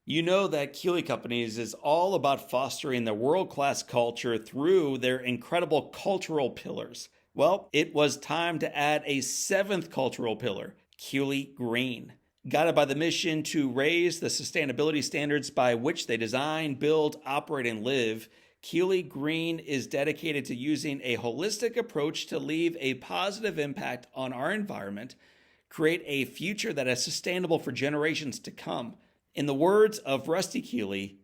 You know that Keeley Companies is all about fostering the world-class culture through their incredible cultural pillars. Well, it was time to add a seventh cultural pillar, Keeley Green. Guided by the mission to raise the sustainability standards by which they design, build, operate, and live, Keeley Green is dedicated to using a holistic approach to leave a positive impact on our environment, create a future that is sustainable for generations to come. In the words of Rusty Keeley,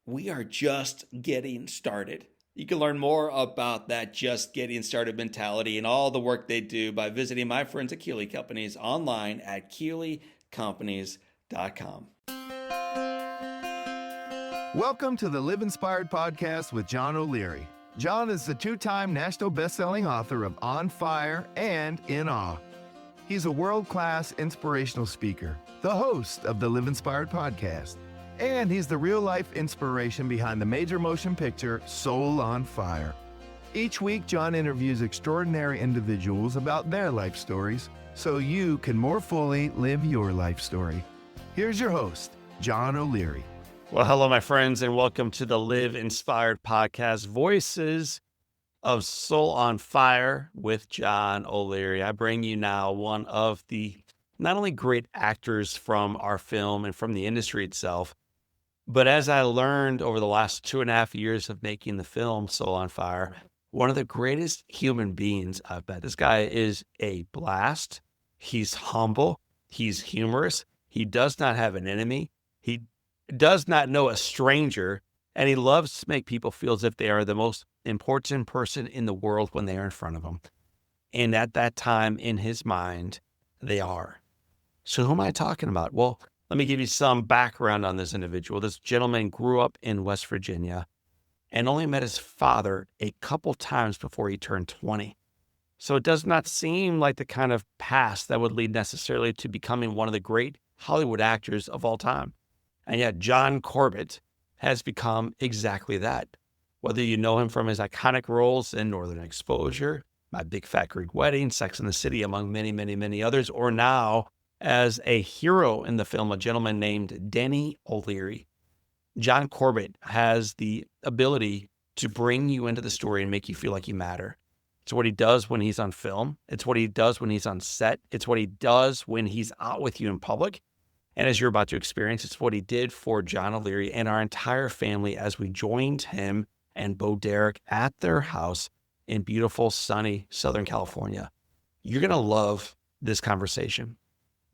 we are just getting started. You can learn more about that just getting started mentality and all the work they do by visiting my friends at Keeley Companies online at KeeleyCompanies.com. Welcome to the Live Inspired podcast with John O'Leary. John is the two-time national best-selling author of On Fire and In Awe. He's a world-class inspirational speaker, the host of the Live Inspired podcast, and he's the real-life inspiration behind the major motion picture Soul on Fire. Each week, John interviews extraordinary individuals about their life stories so you can more fully live your life story. Here's your host, John O'Leary. Well, hello, my friends, and welcome to the Live Inspired podcast, Voices of Soul on Fire with John O'Leary. I bring you now one of the not only great actors from our film and from the industry itself, but as I learned over the last 2.5 years of making the film Soul on Fire, one of the greatest human beings I've met. This guy is a blast. He's humble. He's humorous. He does not have an enemy. He does not know a stranger. And he loves to make people feel as if they are the most important person in the world when they are in front of him. And at that time, in his mind, they are. So who am I talking about? Well, let me give you some background on this individual. This gentleman grew up in West Virginia and only met his father a couple times before he turned 20. So it does not seem like the kind of past that would lead necessarily to becoming one of the great Hollywood actors of all time. And yet John Corbett has become exactly that. Whether you know him from his iconic roles in Northern Exposure, My Big Fat Greek Wedding, Sex and the City, among many, many, many others, or now as a hero in the film, a gentleman named Denny O'Leary. John Corbett has the ability to bring you into the story and make you feel like you matter. It's what he does when he's on film. It's what he does when he's on set. It's what he does when he's out with you in public. And as you're about to experience, it's what he did for John O'Leary and our entire family as we joined him and Bo Derek at their house in beautiful, sunny Southern California. You're going to love this conversation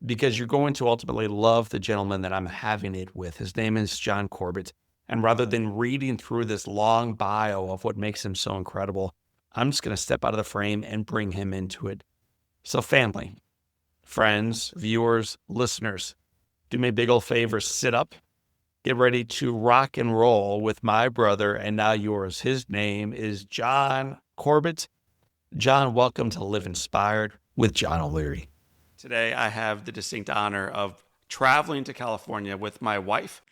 because you're going to ultimately love the gentleman that I'm having it with. His name is John Corbett. And rather than reading through this long bio of what makes him so incredible, I'm just going to step out of the frame and bring him into it. So family, friends, viewers, listeners, do me a big old favor, sit up, get ready to rock and roll with my brother and now yours. His name is John Corbett. John, welcome to Live Inspired with John O'Leary. Today, I have the distinct honor of traveling to California with my wife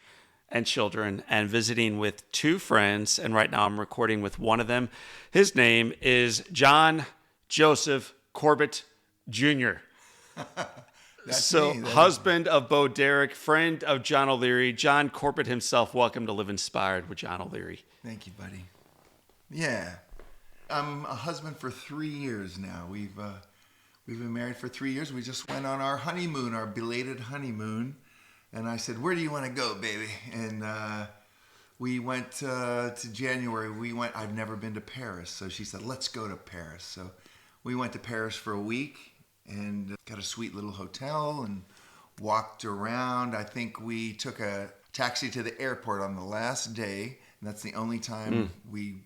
and children and visiting with two friends. And right now I'm recording with one of them. His name is John Joseph Corbett Jr. So husband of Bo Derek, friend of John O'Leary, John Corbett himself. Welcome to Live Inspired with John O'Leary. Thank you, buddy. Yeah. I'm a husband for 3 years now. We've been married for 3 years. We just went on our honeymoon, our belated honeymoon. And I said, where do you want to go, baby? And we went to January. I've never been to Paris. So she said, let's go to Paris. So we went to Paris for a week and got a sweet little hotel and walked around. I think we took a taxi to the airport on the last day. And that's the only time we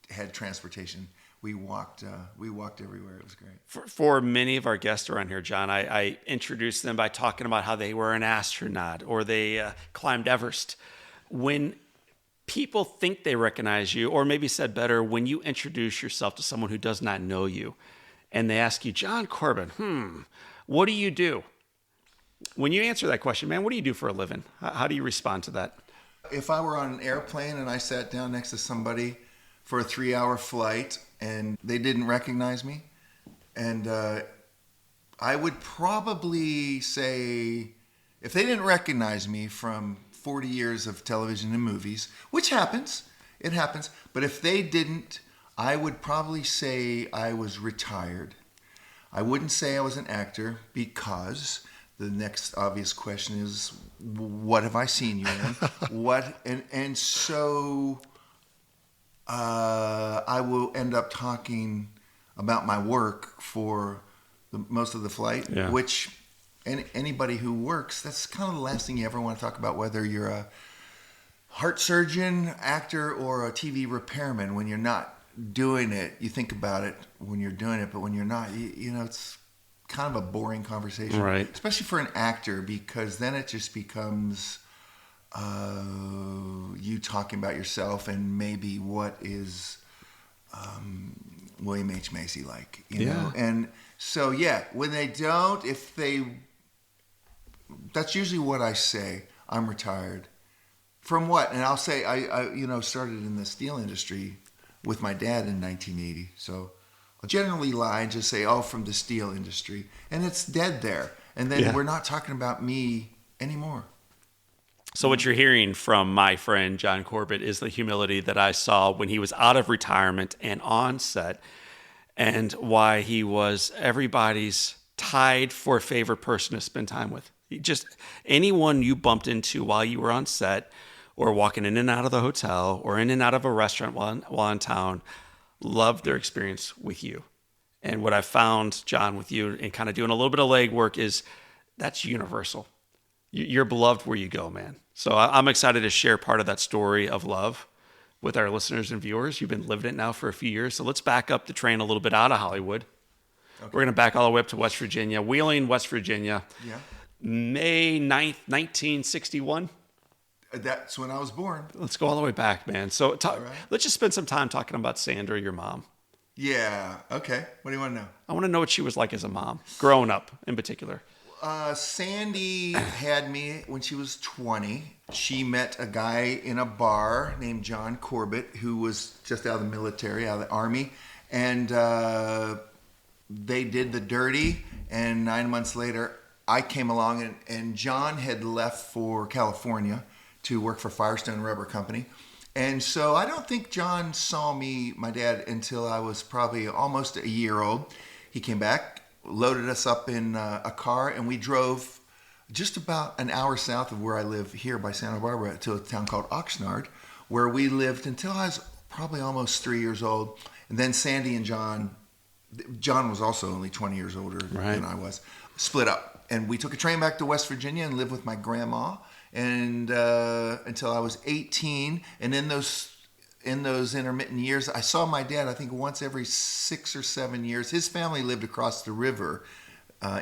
had transportation. We walked everywhere. It was great. For many of our guests around here, John, I introduced them by talking about how they were an astronaut or they climbed Everest. When people think they recognize you, or maybe said better, when you introduce yourself to someone who does not know you, and they ask you, John Corbett, what do you do? When you answer that question, man, what do you do for a living? How do you respond to that? If I were on an airplane and I sat down next to somebody for a 3-hour flight and they didn't recognize me, and I would probably say, if they didn't recognize me from 40 years of television and movies, which happens. It happens. But if they didn't, I would probably say I was retired. I wouldn't say I was an actor because the next obvious question is, what have I seen you in? So I will end up talking about my work for most of the flight, which anybody who works, that's kind of the last thing you ever want to talk about, whether you're a heart surgeon, actor, or a TV repairman. When you're not doing it, you think about it when you're doing it, but when you're not, it's kind of a boring conversation, right? Especially for an actor, because then it just becomes you talking about yourself and maybe what is William H. Macy like, you know? And so, when they don't, that's usually what I say. I'm retired. From what? And I'll say I started in the steel industry with my dad in 1980. So I'll generally lie and just say, from the steel industry. And it's dead there. And then we're not talking about me anymore. So what you're hearing from my friend John Corbett is the humility that I saw when he was out of retirement and on set, and why he was everybody's tied for favorite person to spend time with. Just anyone you bumped into while you were on set, or walking in and out of the hotel, or in and out of a restaurant while in town, loved their experience with you. And what I found, John, with you and kind of doing a little bit of legwork is that's universal. You're beloved where you go, man. So I'm excited to share part of that story of love with our listeners and viewers. You've been living it now for a few years. So let's back up the train a little bit out of Hollywood. Okay. We're going to back all the way up to West Virginia, Wheeling, West Virginia. Yeah. May 9th, 1961. That's when I was born. Let's go all the way back, man. So let's just spend some time talking about Sandra, your mom. Yeah. Okay. What do you want to know? I want to know what she was like as a mom, growing up in particular. Sandy had me when she was 20. She met a guy in a bar named John Corbett, who was just out of the military, out of the Army. And they did the dirty. And 9 months later, I came along, and John had left for California to work for Firestone Rubber Company. And so I don't think John saw me, my dad, until I was probably almost a year old. He came back, loaded us up in a car, and we drove just about an hour south of where I live here by Santa Barbara to a town called Oxnard, where we lived until I was probably almost 3 years old. And then Sandy and John was also only 20 years older than I was, split up. And we took a train back to West Virginia and lived with my grandma and until I was 18. And in those intermittent years, I saw my dad, I think, once every 6 or 7 years. His family lived across the river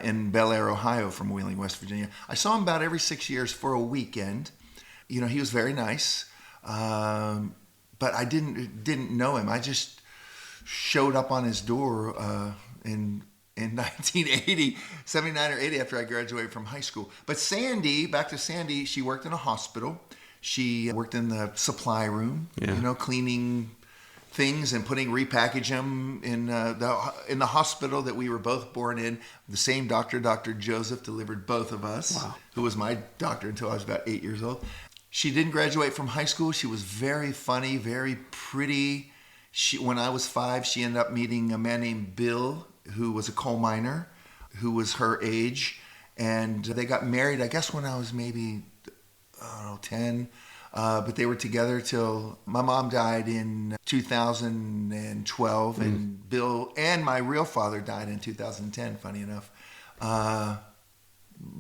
in Bel Air, Ohio, from Wheeling, West Virginia. I saw him about every 6 years for a weekend. You know, he was very nice, but I didn't know him. I just showed up on his door in 1980, 79 or 80, after I graduated from high school. But Sandy, back to Sandy, she worked in a hospital. She worked in the supply room, cleaning things and repackage them in the hospital that we were both born in. The same doctor, Dr. Joseph, delivered both of us, who was my doctor until I was about 8 years old. She didn't graduate from high school. She was very funny, very pretty. When I was 5, she ended up meeting a man named Bill, who was a coal miner, who was her age. And they got married, I guess, when I was maybe, 10. But they were together till my mom died in 2012. And Bill and my real father died in 2010, funny enough.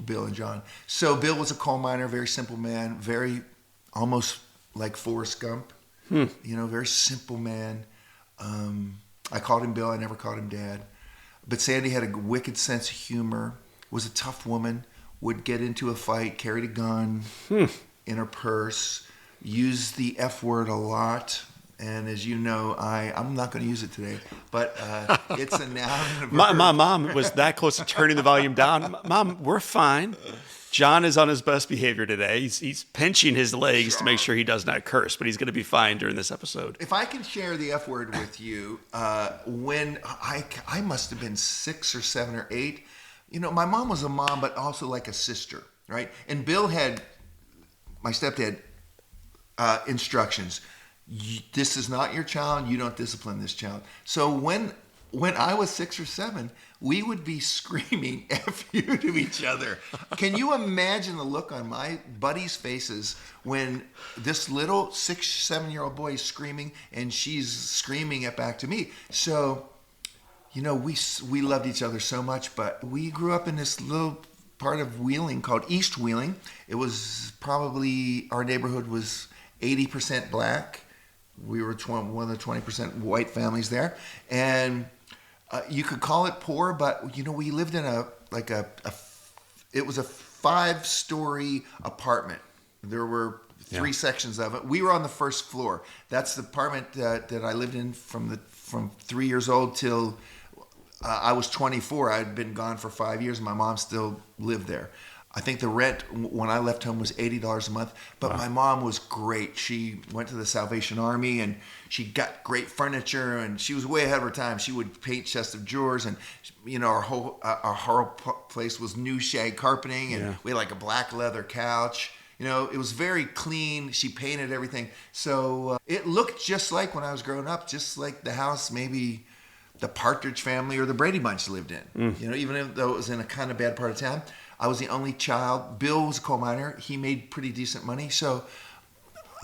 Bill and John. So Bill was a coal miner, very simple man, very almost like Forrest Gump. Very simple man. I called him Bill. I never called him Dad. But Sandy had a wicked sense of humor, was a tough woman, would get into a fight, carried a gun in her purse, used the F word a lot. And as you know, I'm not going to use it today, but it's a noun. My mom was that close to turning the volume down. Mom, we're fine. John is on his best behavior today. He's pinching his legs to make sure he does not curse, but he's going to be fine during this episode. If I can share the F word with you, when I must have been 6 or 7 or 8, my mom was a mom, but also like a sister, right? And Bill had my stepdad, instructions. This is not your child. You don't discipline this child. So when I was 6 or 7, we would be screaming F you to each other. Can you imagine the look on my buddies' faces when this little 6, 7-year-old boy is screaming and she's screaming it back to me? So, we loved each other so much, but we grew up in this little part of Wheeling called East Wheeling. It was probably, our neighborhood was 80% black. We were one of the 20% white families there. And you could call it poor, but we lived in it was a 5-story apartment. There were 3 sections of it. We were on the first floor. That's the apartment that I lived in from 3 years old till I was 24. I'd been gone for 5 years. My mom still lived there. I think the rent when I left home was $80 a month, but my mom was great. She went to the Salvation Army and she got great furniture, and she was way ahead of her time. She would paint chest of drawers, and our whole place was new shag carpeting, and we had like a black leather couch. It was very clean. She painted everything, so it looked just like when I was growing up, just like the house maybe the Partridge Family or the Brady Bunch lived in. Even though it was in a kind of bad part of town. I was the only child. Bill was a coal miner. He made pretty decent money. So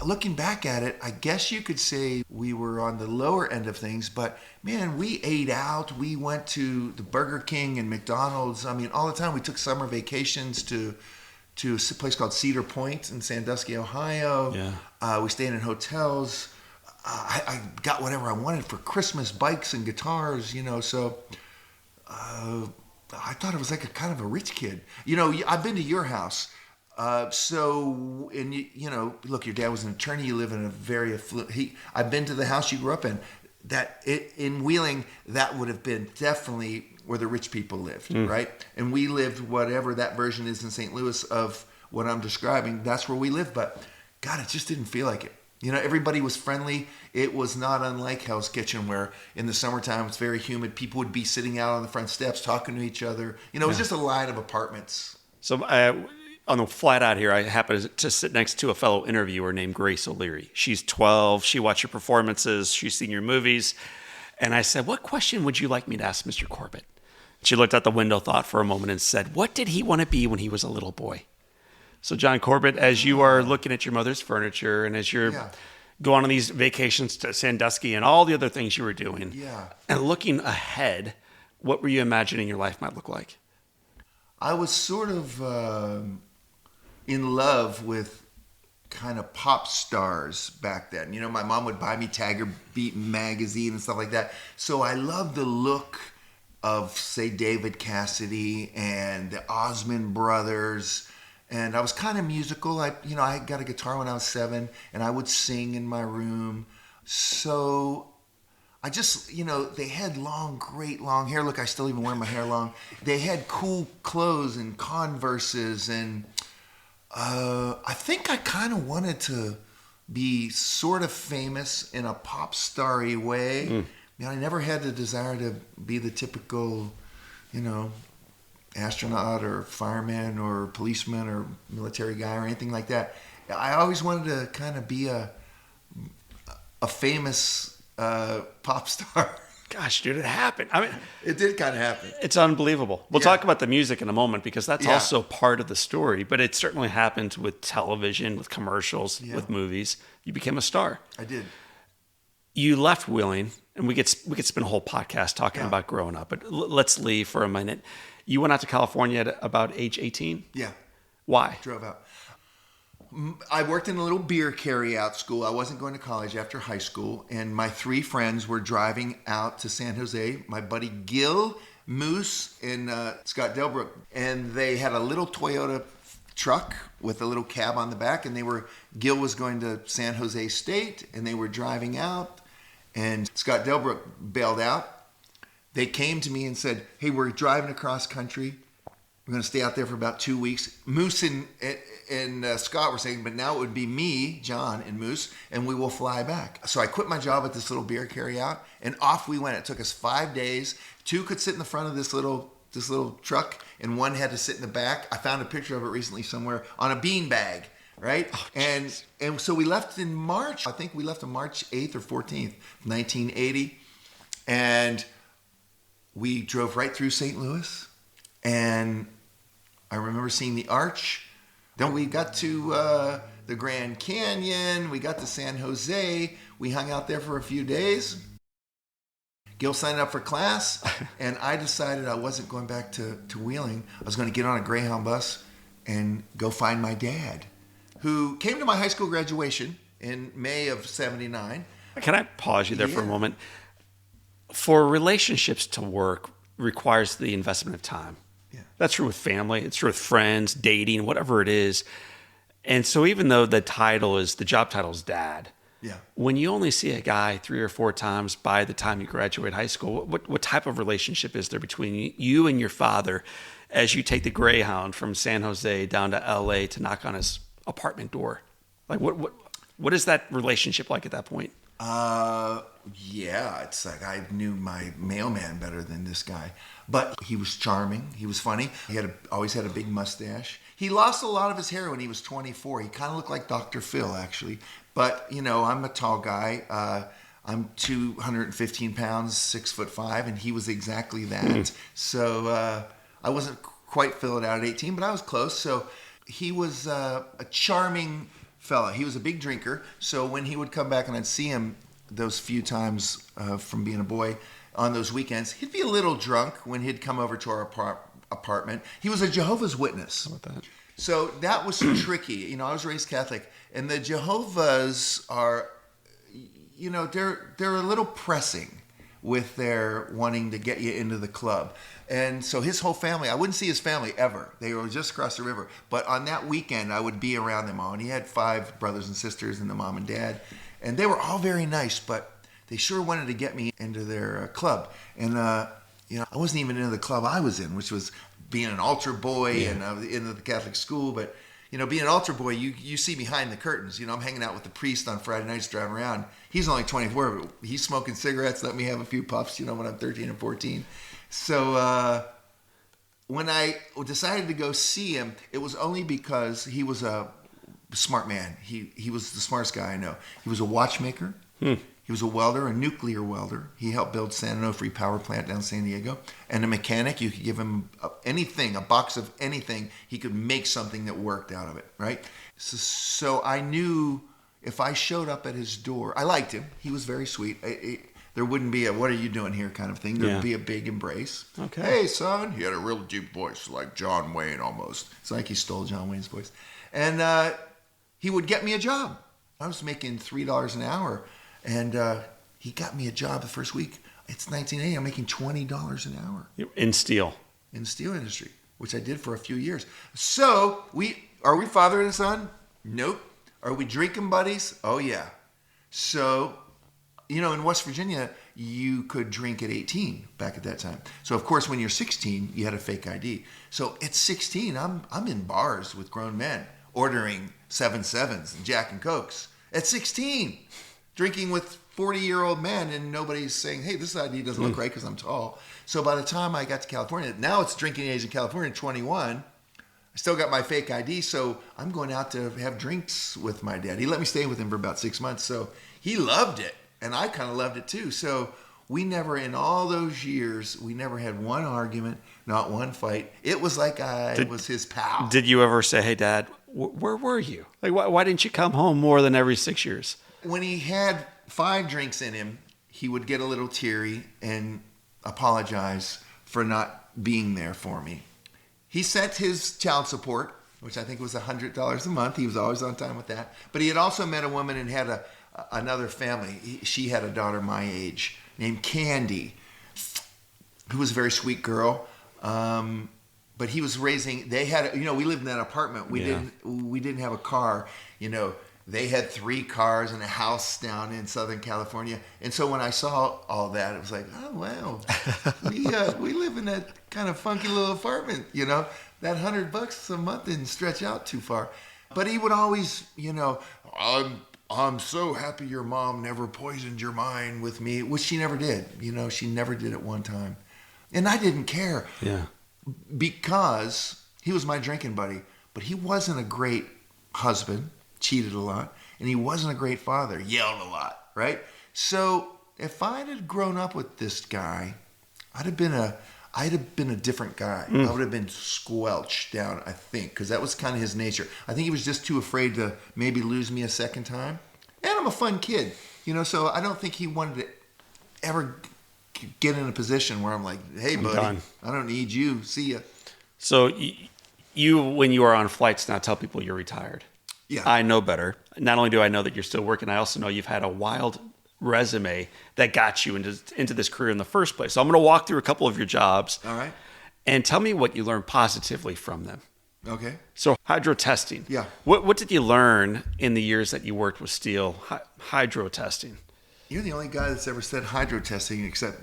looking back at it, I guess you could say we were on the lower end of things. But man, we ate out. We went to the Burger King and McDonald's. I mean, all the time. We took summer vacations to a place called Cedar Point in Sandusky, Ohio. Yeah. We stayed in hotels. I got whatever I wanted for Christmas, bikes and guitars, So I thought it was like a kind of a rich kid. I've been to your house. Look, your dad was an attorney. You live in a very affluent. I've been to the house you grew up in. In Wheeling, that would have been definitely where the rich people lived, right? And we lived whatever that version is in St. Louis of what I'm describing. That's where we lived. But God, it just didn't feel like it. Everybody was friendly. It was not unlike Hell's Kitchen, where in the summertime it's very humid. People would be sitting out on the front steps talking to each other. It was just a line of apartments. So on the flat out here, I happen to sit next to a fellow interviewer named Grace O'Leary. She's 12. She watched your performances. She's seen your movies. And I said, what question would you like me to ask Mr. Corbett? She looked out the window, thought for a moment, and said, what did he want to be when he was a little boy? So John Corbett, as you are looking at your mother's furniture and as you're going on these vacations to Sandusky and all the other things you were doing, and looking ahead, what were you imagining your life might look like? I was sort of in love with kind of pop stars back then. My mom would buy me Tiger Beat magazine and stuff like that. So I loved the look of, say, David Cassidy and the Osmond Brothers. And I was kind of musical. I got a guitar when I was 7, and I would sing in my room. So I just, they had great long hair. Look, I still even wear my hair long. They had cool clothes and Converses, and I think I kind of wanted to be sort of famous in a pop starry way. I never had the desire to be the typical, astronaut or fireman or policeman or military guy or anything like that. I always wanted to kind of be a famous pop star. Gosh, dude, it happened. I mean, it did kind of happen. It's unbelievable. We'll talk about the music in a moment because that's also part of the story, but it certainly happened with television, with commercials, with movies. You became a star. I did. You left Wheeling, and we could spend a whole podcast talking about growing up, but let's leave for a minute. You went out to California at about age 18? Yeah. Why? Drove out. I worked in a little beer carry-out school. I wasn't going to college after high school, and my 3 friends were driving out to San Jose. My buddy Gil, Moose, and Scott Delbrook, and they had a little Toyota truck with a little cab on the back, and Gil was going to San Jose State, and they were driving out, and Scott Delbrook bailed out. They came to me and said, hey, we're driving across country. We're going to stay out there for about 2 weeks. Moose and Scott were saying, but now it would be me, John, and Moose, and we will fly back. So I quit my job at this little beer carry-out, and off we went. It took us 5 days. 2 could sit in the front of this little truck, and 1 had to sit in the back. I found a picture of it recently somewhere on a bean bag. right? Oh, And so we left in March. I think we left on March 8th or 14th, 1980. And we drove right through St. Louis. And I remember seeing the Arch. Then we got to the Grand Canyon. We got to San Jose. We hung out there for a few days. Gil signed up for class, and I decided I wasn't going back to Wheeling. I was going to get on a Greyhound bus and go find my dad, who came to my high school graduation in May of '79. Can I pause you there for a Yeah. moment? For relationships to work requires the investment of time. Yeah. That's true with family. It's true with friends, dating, whatever it is. And so even though the job title is dad, Yeah. when you only see a guy 3 or 4 times by the time you graduate high school, what type of relationship is there between you and your father as you take the Greyhound from San Jose down to LA to knock on his apartment door? Like what is that relationship like at that point? Yeah, it's like I knew my mailman better than this guy. But he was charming. He was funny. He always had a big mustache. He lost a lot of his hair when he was 24. He kind of looked like Dr. Phil, actually. But, I'm a tall guy. I'm 215 pounds, 6'5", and he was exactly that. So I wasn't quite filled out at 18, but I was close. So he was a charming fella. He was a big drinker. So when he would come back and I'd see him those few times from being a boy on those weekends, he'd be a little drunk when he'd come over to our apartment. He was a Jehovah's Witness. How about that? So that was tricky. I was raised Catholic, and the Jehovah's are, they're a little pressing with their wanting to get you into the club. And so his whole family, I wouldn't see his family ever. They were just across the river. But on that weekend, I would be around them all. And he had 5 brothers and sisters and the mom and dad. And they were all very nice, but they sure wanted to get me into their club. And, I wasn't even into the club I was in, which was being an altar boy, and I was in the Catholic school. But, being an altar boy, you see behind the curtains. I'm hanging out with the priest on Friday nights driving around. He's only 24, but he's smoking cigarettes, let me have a few puffs, when I'm 13 and 14. So when I decided to go see him, it was only because he was a smart man. He was the smartest guy I know. He was a watchmaker. He was a welder, a nuclear welder. He helped build San Onofre power plant down in San Diego. And a mechanic, you could give him anything, a box of anything, he could make something that worked out of it, right? So I knew if I showed up at his door, I liked him. He was very sweet. There wouldn't be a "what are you doing here" kind of thing. There would be a big embrace. Okay. Hey, son. He had a real deep voice, like John Wayne almost. It's like he stole John Wayne's voice. And he would get me a job. I was making $3 an hour. And he got me a job the first week. It's 1980. I'm making $20 an hour. In steel. In the steel industry, which I did for a few years. So are we father and son? Nope. Are we drinking buddies? Oh, yeah. So, in West Virginia, you could drink at 18 back at that time. So, of course, when you're 16, you had a fake ID. So at 16, I'm in bars with grown men ordering 7-7s and Jack and Cokes. At 16, drinking with 40-year-old men, and nobody's saying, hey, this ID doesn't look right because I'm tall. So by the time I got to California, now it's drinking age in California, 21. I still got my fake ID, so I'm going out to have drinks with my dad. He let me stay with him for about 6 months, so he loved it, and I kind of loved it too. So we never, in all those years, we never had one argument, not one fight. It was like I was his pal. Did you ever say, hey, Dad, where were you? Like, why didn't you come home more than every 6 years? When he had 5 drinks in him, he would get a little teary and apologize for not being there for me. He sent his child support, which I think was $100 a month. He was always on time with that. But he had also met a woman and had another family. She had a daughter my age named Candy, who was a very sweet girl. But he was raising. They had, we lived in that apartment. We didn't have a car. They had 3 cars and a house down in Southern California. And so when I saw all that, it was like, oh, wow, we live in that kind of funky little apartment, That $100 a month didn't stretch out too far. But he would always, I'm so happy your mom never poisoned your mind with me, which she never did. She never did at one time. And I didn't care. Yeah. Because he was my drinking buddy, but he wasn't a great husband. cheated a lot, and he wasn't a great father, yelled a lot, right? So if I'd have grown up with this guy, I'd have been a different guy. I would have been squelched down, I think, because that was kind of his nature. I think he was just too afraid to maybe lose me a second time. And I'm a fun kid, so I don't think he wanted to ever get in a position where I'm like, hey, buddy, done. I don't need you. See ya. So you, when you are on flights now, tell people you're retired. Yeah. I know better. Not only do I know that you're still working, I also know you've had a wild resume that got you into this career in the first place. So I'm going to walk through a couple of your jobs. All right. And tell me what you learned positively from them. Okay. So hydro testing. Yeah. What did you learn in the years that you worked with steel? Hydro testing. You're the only guy that's ever said hydro testing except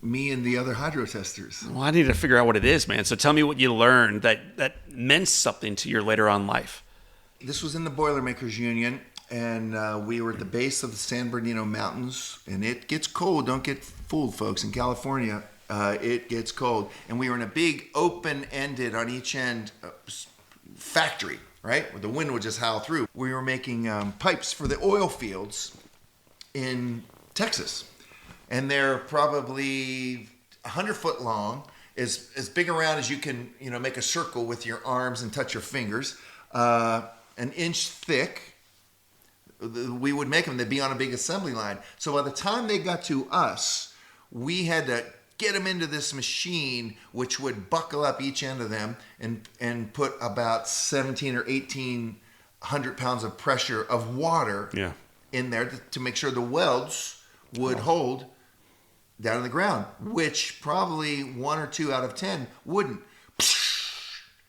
me and the other hydro testers. Well, I need to figure out what it is, man. So tell me what you learned that meant something to your later on life. This was in the Boilermakers Union, and we were at the base of the San Bernardino Mountains, and it gets cold. Don't get fooled, folks. In California, it gets cold. And we were in a big open-ended on each end factory, right? Where the wind would just howl through. We were making pipes for the oil fields in Texas. And they're probably 100-foot long, as big around as you can, make a circle with your arms and touch your fingers, an inch thick. We would make them. They'd be on a big assembly line. So by the time they got to us, we had to get them into this machine, which would buckle up each end of them and put about 17 or 1,800 pounds of pressure of water in there to make sure the welds would hold down on the ground, which probably 1 or 2 out of 10 wouldn't.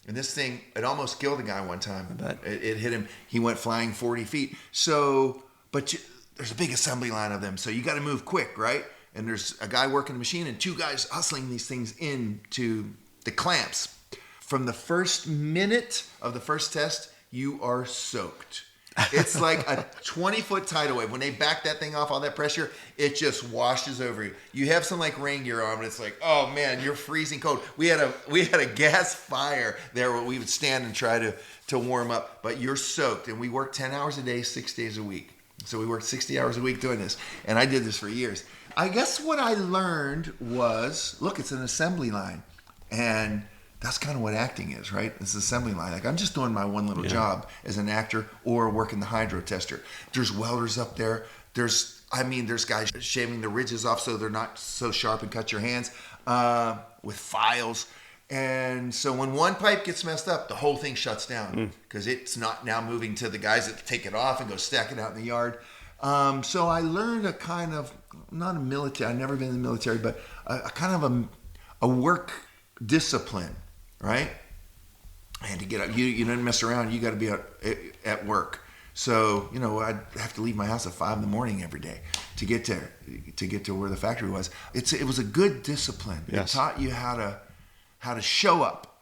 And this thing, it almost killed a guy one time. It hit him. He went flying 40 feet. So, there's a big assembly line of them. So you got to move quick, right? And there's a guy working the machine and 2 guys hustling these things into the clamps. From the first minute of the first test, you are soaked. It's like a 20-foot tidal wave. When they back that thing off, all that pressure, it just washes over you. You have some like rain gear on, and it's like, oh man, you're freezing cold. We had a gas fire there where we would stand and try to warm up, but you're soaked. And we worked 10 hours a day, 6 days a week. So we worked 60 hours a week doing this, and I did this for years. I guess what I learned was, look, it's an assembly line, and that's kind of what acting is, right? It's an assembly line. Like, I'm just doing my one little job as an actor or working the hydro tester. There's welders up there. There's guys shaving the ridges off so they're not so sharp and cut your hands with files. And so when one pipe gets messed up, the whole thing shuts down because it's not now moving to the guys that take it off and go stack it out in the yard. So I learned a kind of, not a military, I've never been in the military, but a kind of a work discipline. Right? I had to get up. You didn't mess around. You got to be at work. So, I'd have to leave my house at 5 a.m. every day to get to where the factory was. It was a good discipline. Yes. It taught you how to show up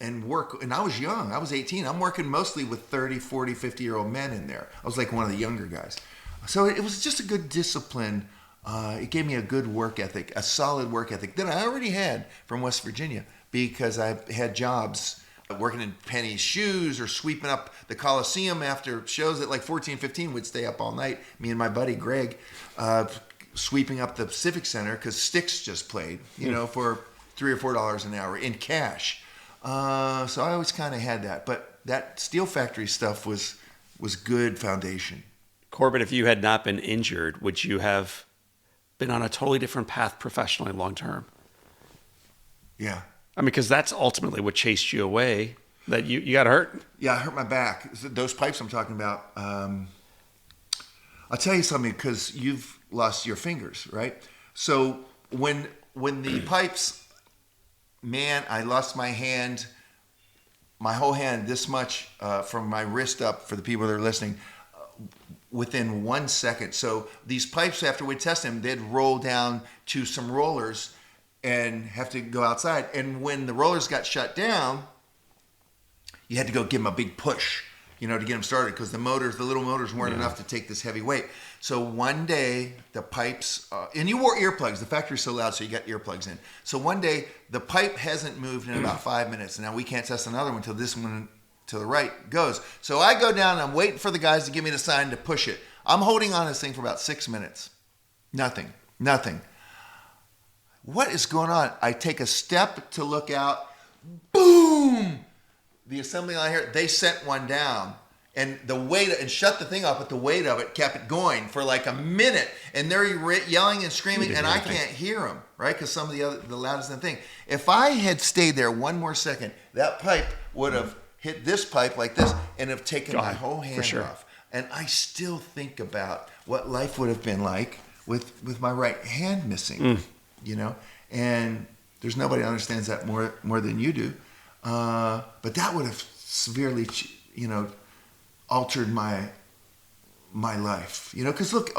and work. And I was young. I was 18. I'm working mostly with 30, 40, 50-year-old men in there. I was like one of the younger guys. So it was just a good discipline. It gave me a good work ethic, a solid work ethic that I already had from West Virginia, because I had jobs working in Penny's shoes or sweeping up the Coliseum after shows at like 14, 15. We'd stay up all night, me and my buddy Greg, sweeping up the Civic Center because Styx just played, for $3 or $4 an hour in cash. So I always kind of had that. But that steel factory stuff was good foundation. Corbett, if you had not been injured, would you have been on a totally different path professionally long term? Yeah. I mean, because that's ultimately what chased you away, that you got hurt. Yeah, I hurt my back. Those pipes I'm talking about, I'll tell you something, because you've lost your fingers, right? So when the pipes, man, I lost my hand, my whole hand this much from my wrist up, for the people that are listening, within 1 second. So these pipes, after we test them, they'd roll down to some rollers and have to go outside. And when the rollers got shut down, you had to go give them a big push, to get them started, because the little motors weren't enough to take this heavy weight. So one day the pipes, and you wore earplugs. The factory's so loud, so you got earplugs in. So one day the pipe hasn't moved in about 5 minutes. Now we can't test another one until this one to the right goes. So I go down and I'm waiting for the guys to give me the sign to push it. I'm holding on to this thing for about 6 minutes. Nothing. What is going on? I take a step to look out. Boom! The assembly line here, they sent one down. And the weight, and shut the thing off, but the weight of it kept it going for like a minute. And they're yelling and screaming, and I can't hear them, right? Because some of the loudest thing. If I had stayed there one more second, that pipe would have hit this pipe like this and have taken my whole hand off. And I still think about what life would have been like with my right hand missing, you know? And there's nobody that understands that more than you do. But that would have severely, altered my life, because look,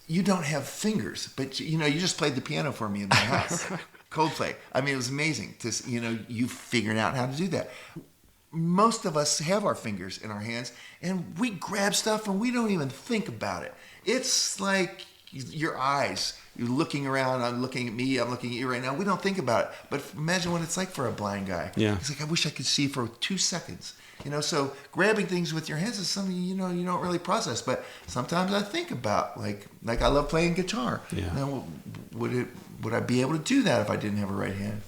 you don't have fingers, but you just played the piano for me in my house. Coldplay. I mean, it was amazing to, you figuring out how to do that. Most of us have our fingers in our hands and we grab stuff and we don't even think about it. It's like your eyes. You're looking around. I'm looking at me. I'm looking at you right now. We don't think about it. But imagine what it's like for a blind guy. Yeah. It's like, I wish I could see for 2 seconds. So grabbing things with your hands is something you don't really process. But sometimes I think about like I love playing guitar. Yeah. Now, would I be able to do that if I didn't have a right hand?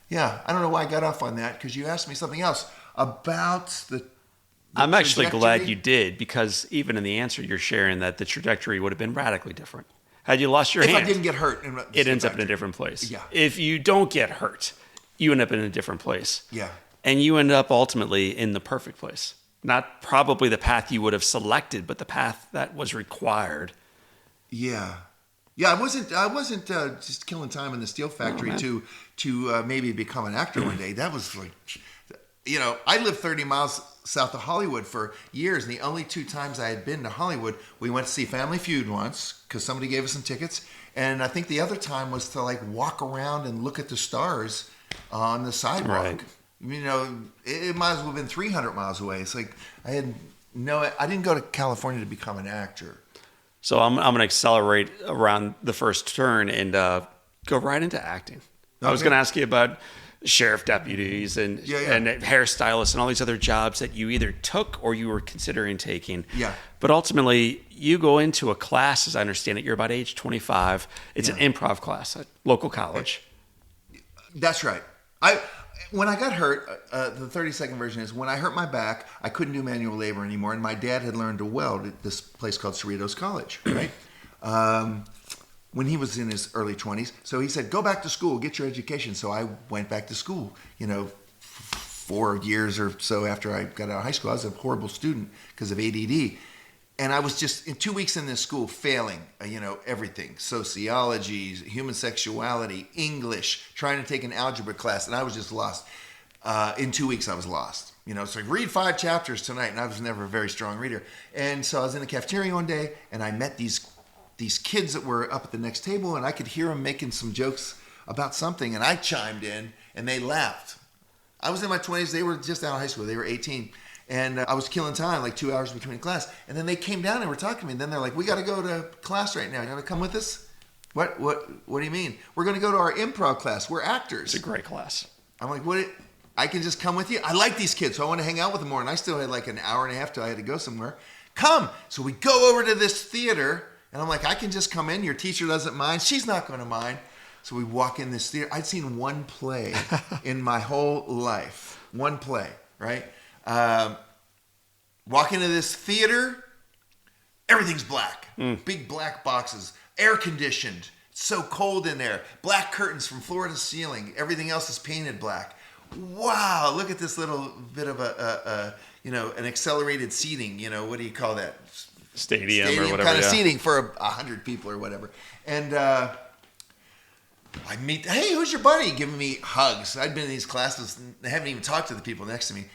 Yeah, I don't know why I got off on that because you asked me something else about the I'm actually glad you did, because even in the answer you're sharing that the trajectory would have been radically different. Had you lost your hand, if I didn't get hurt, it ends up in a different place. Yeah. If you don't get hurt, you end up in a different place. Yeah. And you end up ultimately in the perfect place. Not probably the path you would have selected, but the path that was required. Yeah. Yeah, I wasn't just killing time in the steel factory to maybe become an actor one day. That was like, I lived 30 miles south of Hollywood for years, and the only 2 times I had been to Hollywood, we went to see Family Feud once because somebody gave us some tickets, and I think the other time was to like walk around and look at the stars on the sidewalk. Right. It might as well have been 300 miles away. It's like I didn't go to California to become an actor. So I'm going to accelerate around the first turn and go right into acting. Okay. I was going to ask you about sheriff deputies and hairstylists and all these other jobs that you either took or you were considering taking. Yeah. But ultimately, you go into a class, as I understand it, you're about age 25. It's an improv class at local college. That's right. When I got hurt, the 30-second version is when I hurt my back, I couldn't do manual labor anymore, and my dad had learned to weld at this place called Cerritos College, right? When he was in his early 20s. So he said, go back to school, get your education. So I went back to school, 4 years or so after I got out of high school. I was a horrible student because of ADD. And I was just in 2 weeks in this school failing, everything, sociology, human sexuality, English, trying to take an algebra class. And I was just lost. In 2 weeks, I was lost. So read 5 chapters tonight. And I was never a very strong reader. And so I was in the cafeteria one day and I met these kids that were up at the next table, and I could hear them making some jokes about something, and I chimed in, and they laughed. I was in my 20s. They were just out of high school. They were 18, and I was killing time, like 2 hours between class, and then they came down and were talking to me, and then they're like, we got to go to class right now. You want to come with us? What do you mean? We're going to go to our improv class. We're actors. It's a great class. I'm like, what? I can just come with you? I like these kids, so I want to hang out with them more, and I still had like an hour and a half till I had to go somewhere. Come. So we go over to this theater, and I'm like, I can just come in. Your teacher doesn't mind. She's not going to mind. So we walk in this theater. I'd seen one play in my whole life. One play, right? Walk into this theater. Everything's black. Big black boxes. Air conditioned. It's so cold in there. Black curtains from floor to ceiling. Everything else is painted black. Wow, look at this little bit of an accelerated seating. What do you call that? Stadium or whatever kind of seating for 100 people or whatever. And I meet, hey, who's your buddy? Giving me hugs. I'd been in these classes and haven't even talked to the people next to me.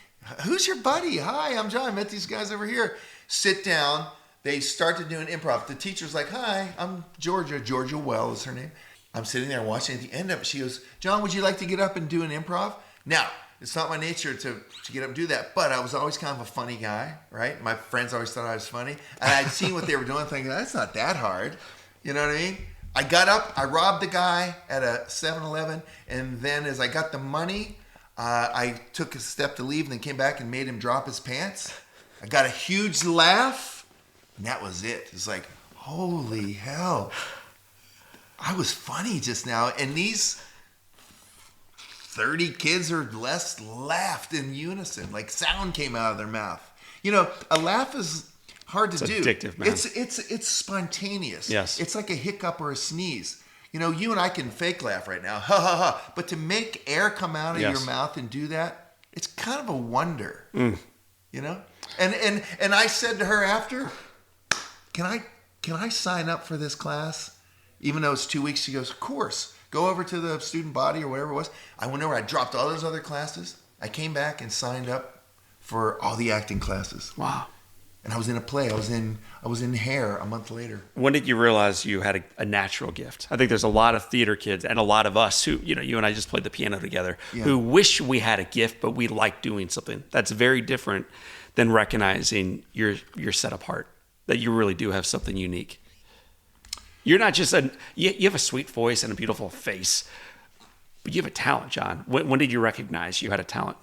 Who's your buddy? Hi, I'm John. I met these guys over here. Sit down. They start to do an improv. The teacher's like, hi, I'm Georgia. Georgia Well is her name. I'm sitting there watching. At the end of it, she goes, John, would you like to get up and do an improv? Now, it's not my nature to get up and do that, but I was always kind of a funny guy, right? My friends always thought I was funny. And I'd seen what they were doing, thinking, that's not that hard. You know what I mean? I got up, I robbed the guy at a 7-Eleven, and then as I got the money, I took a step to leave and then came back and made him drop his pants. I got a huge laugh, and that was it. It's like, holy hell. I was funny just now, and these 30 kids or less laughed in unison. Like sound came out of their mouth. You know, a laugh is hard to do. It's addictive, man. It's spontaneous. Yes. It's like a hiccup or a sneeze. You know, you and I can fake laugh right now. Ha ha ha. But to make air come out of your mouth and do that, it's kind of a wonder. You know? And I said to her after, can I sign up for this class? Even though it's 2 weeks, she goes, of course. Go over to the student body or whatever it was. I went over, I dropped all those other classes. I came back and signed up for all the acting classes. Wow. And I was in a play. I was in Hair a month later. When did you realize you had a natural gift? I think there's a lot of theater kids and a lot of us who, you know, you and I just played the piano together, who wish we had a gift, but we like doing something. That's very different than recognizing you're set apart, that you really do have something unique. You're not just you have a sweet voice and a beautiful face, but you have a talent, John. When did you recognize you had a talent?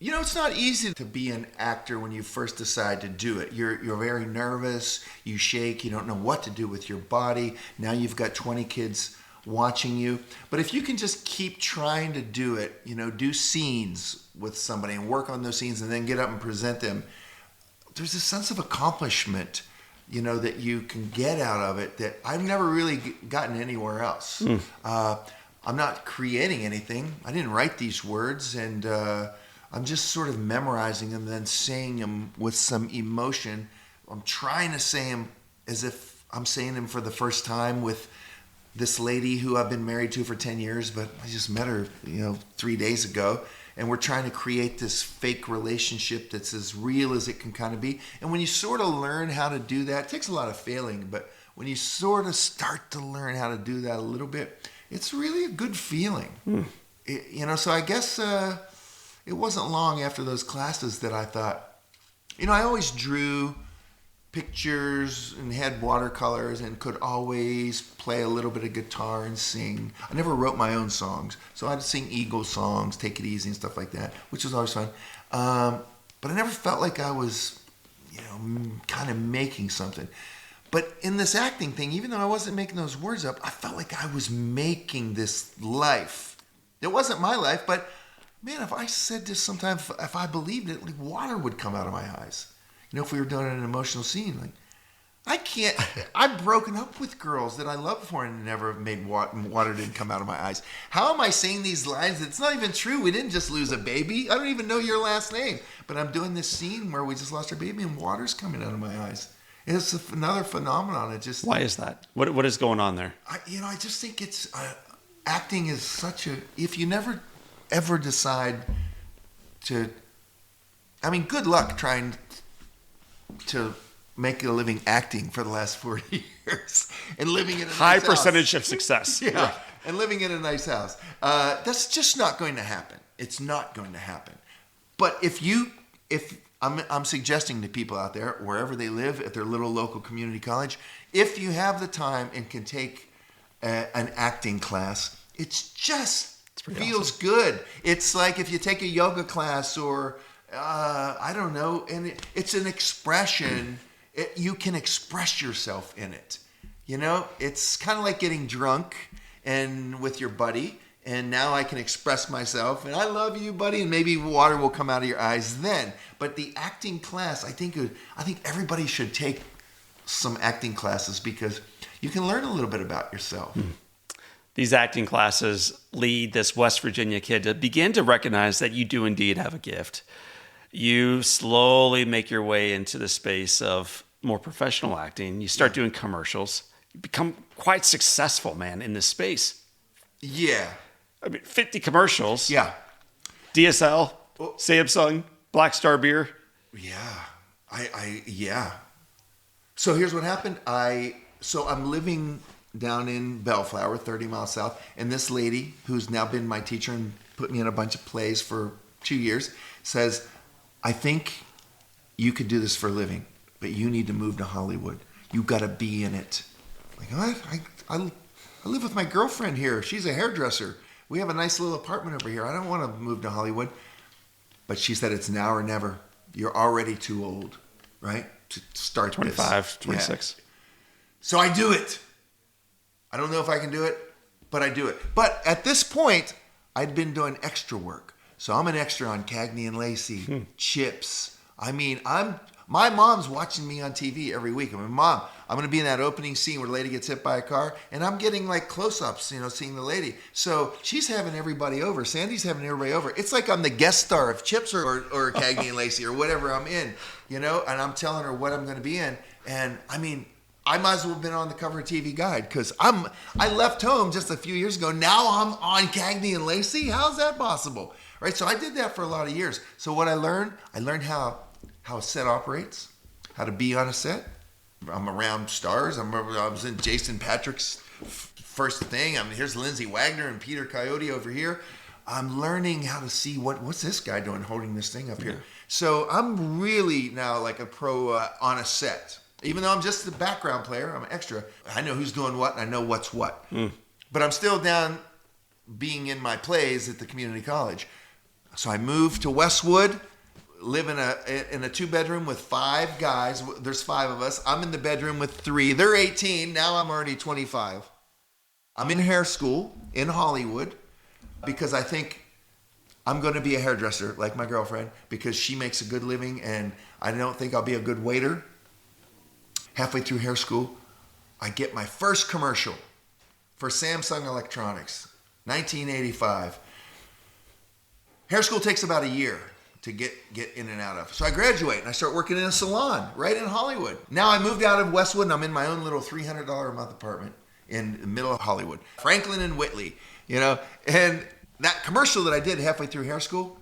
You know, it's not easy to be an actor when you first decide to do it. You're very nervous, you shake, you don't know what to do with your body. Now you've got 20 kids watching you. But if you can just keep trying to do it, you know, do scenes with somebody and work on those scenes and then get up and present them, there's a sense of accomplishment, you know, that you can get out of it that I've never really gotten anywhere else. I'm not creating anything. I didn't write these words, and I'm just sort of memorizing them and then saying them with some emotion. I'm trying to say them as if I'm saying them for the first time with this lady who I've been married to for 10 years, but I just met her, you know, 3 days ago. And we're trying to create this fake relationship that's as real as it can kind of be. And when you sort of learn how to do that, it takes a lot of failing, but when you sort of start to learn how to do that a little bit, it's really a good feeling. You know, so I guess it wasn't long after those classes that I thought, you know, I always drew pictures and had watercolors and could always play a little bit of guitar and sing. I never wrote my own songs, so I'd sing Eagles songs, Take It Easy and stuff like that, which was always fun. But I never felt like I was, you know, kind of making something. But in this acting thing, even though I wasn't making those words up, I felt like I was making this life. It wasn't my life, but man, if I said this sometime, if I believed it, like water would come out of my eyes. You know, if we were doing an emotional scene, like I've broken up with girls that I loved before and never made water didn't come out of my eyes. How am I saying these lines? It's not even true. We didn't just lose a baby. I don't even know your last name. But I'm doing this scene where we just lost our baby and water's coming out of my eyes. It's another phenomenon. It just. Why is that? What is going on there? I just think it's acting is such a. If you never ever decide to, I mean, good luck trying to make a living acting for the last 40 years and living in a nice high house. Percentage of success. Yeah, and living in a nice house. That's just not going to happen. It's not going to happen. But if I'm suggesting to people out there, wherever they live, at their little local community college, if you have the time and can take an acting class, it's feels awesome. good. It's like if you take a yoga class or I don't know, and it's an expression. You can express yourself in it. You know, it's kind of like getting drunk and with your buddy, and now I can express myself, and I love you, buddy, and maybe water will come out of your eyes then. But the acting class, I think everybody should take some acting classes because you can learn a little bit about yourself. These acting classes lead this West Virginia kid to begin to recognize that you do indeed have a gift. You slowly make your way into the space of more professional acting. You start doing commercials. You become quite successful, man, in this space. Yeah. I mean, 50 commercials. Yeah. DSL, Samsung, Black Star Beer. Yeah. Yeah. So here's what happened. I'm living down in Bellflower, 30 miles south, and this lady, who's now been my teacher and put me in a bunch of plays for 2 years, says, I think you could do this for a living, but you need to move to Hollywood. You got to be in it. Like, what? I live with my girlfriend here. She's a hairdresser. we have a nice little apartment over here. I don't want to move to Hollywood. But she said, it's now or never. You're already too old, right? To start 25, this. 26. Yeah. So I do it. I don't know if I can do it, but I do it. But at this point, I'd been doing extra work. So I'm an extra on Cagney and Lacey, Chips. I mean, my mom's watching me on TV every week. I mean, Mom, I'm going to be in that opening scene where the lady gets hit by a car, and I'm getting like close-ups, seeing the lady. So she's having everybody over. Sandy's having everybody over. It's like I'm the guest star of Chips or Cagney and Lacey or whatever I'm in, and I'm telling her what I'm going to be in. And I mean, I might as well have been on the cover of TV Guide because I left home just a few years ago. Now I'm on Cagney and Lacey. How's that possible? Right? So I did that for a lot of years. So what I learned how a set operates, how to be on a set. I'm around stars. I was in Jason Patric's first thing. Here's Lindsay Wagner and Peter Coyote over here. I'm learning how to see what's this guy doing holding this thing up here. So I'm really now like a pro on a set. Even though I'm just the background player, I'm an extra. I know who's doing what and I know what's what. But I'm still down being in my plays at the community college. So I moved to Westwood. Live in a 2-bedroom with 5 guys. There's 5 of us. I'm in the bedroom with 3. They're 18. Now I'm already 25. I'm in hair school in Hollywood because I think I'm going to be a hairdresser like my girlfriend because she makes a good living and I don't think I'll be a good waiter. Halfway through hair school, I get my first commercial for Samsung Electronics, 1985. Hair school takes about a year to get in and out of. So I graduate and I start working in a salon right in Hollywood. Now I moved out of Westwood and I'm in my own little $300 a month apartment in the middle of Hollywood. Franklin and Whitley, and that commercial that I did halfway through hair school,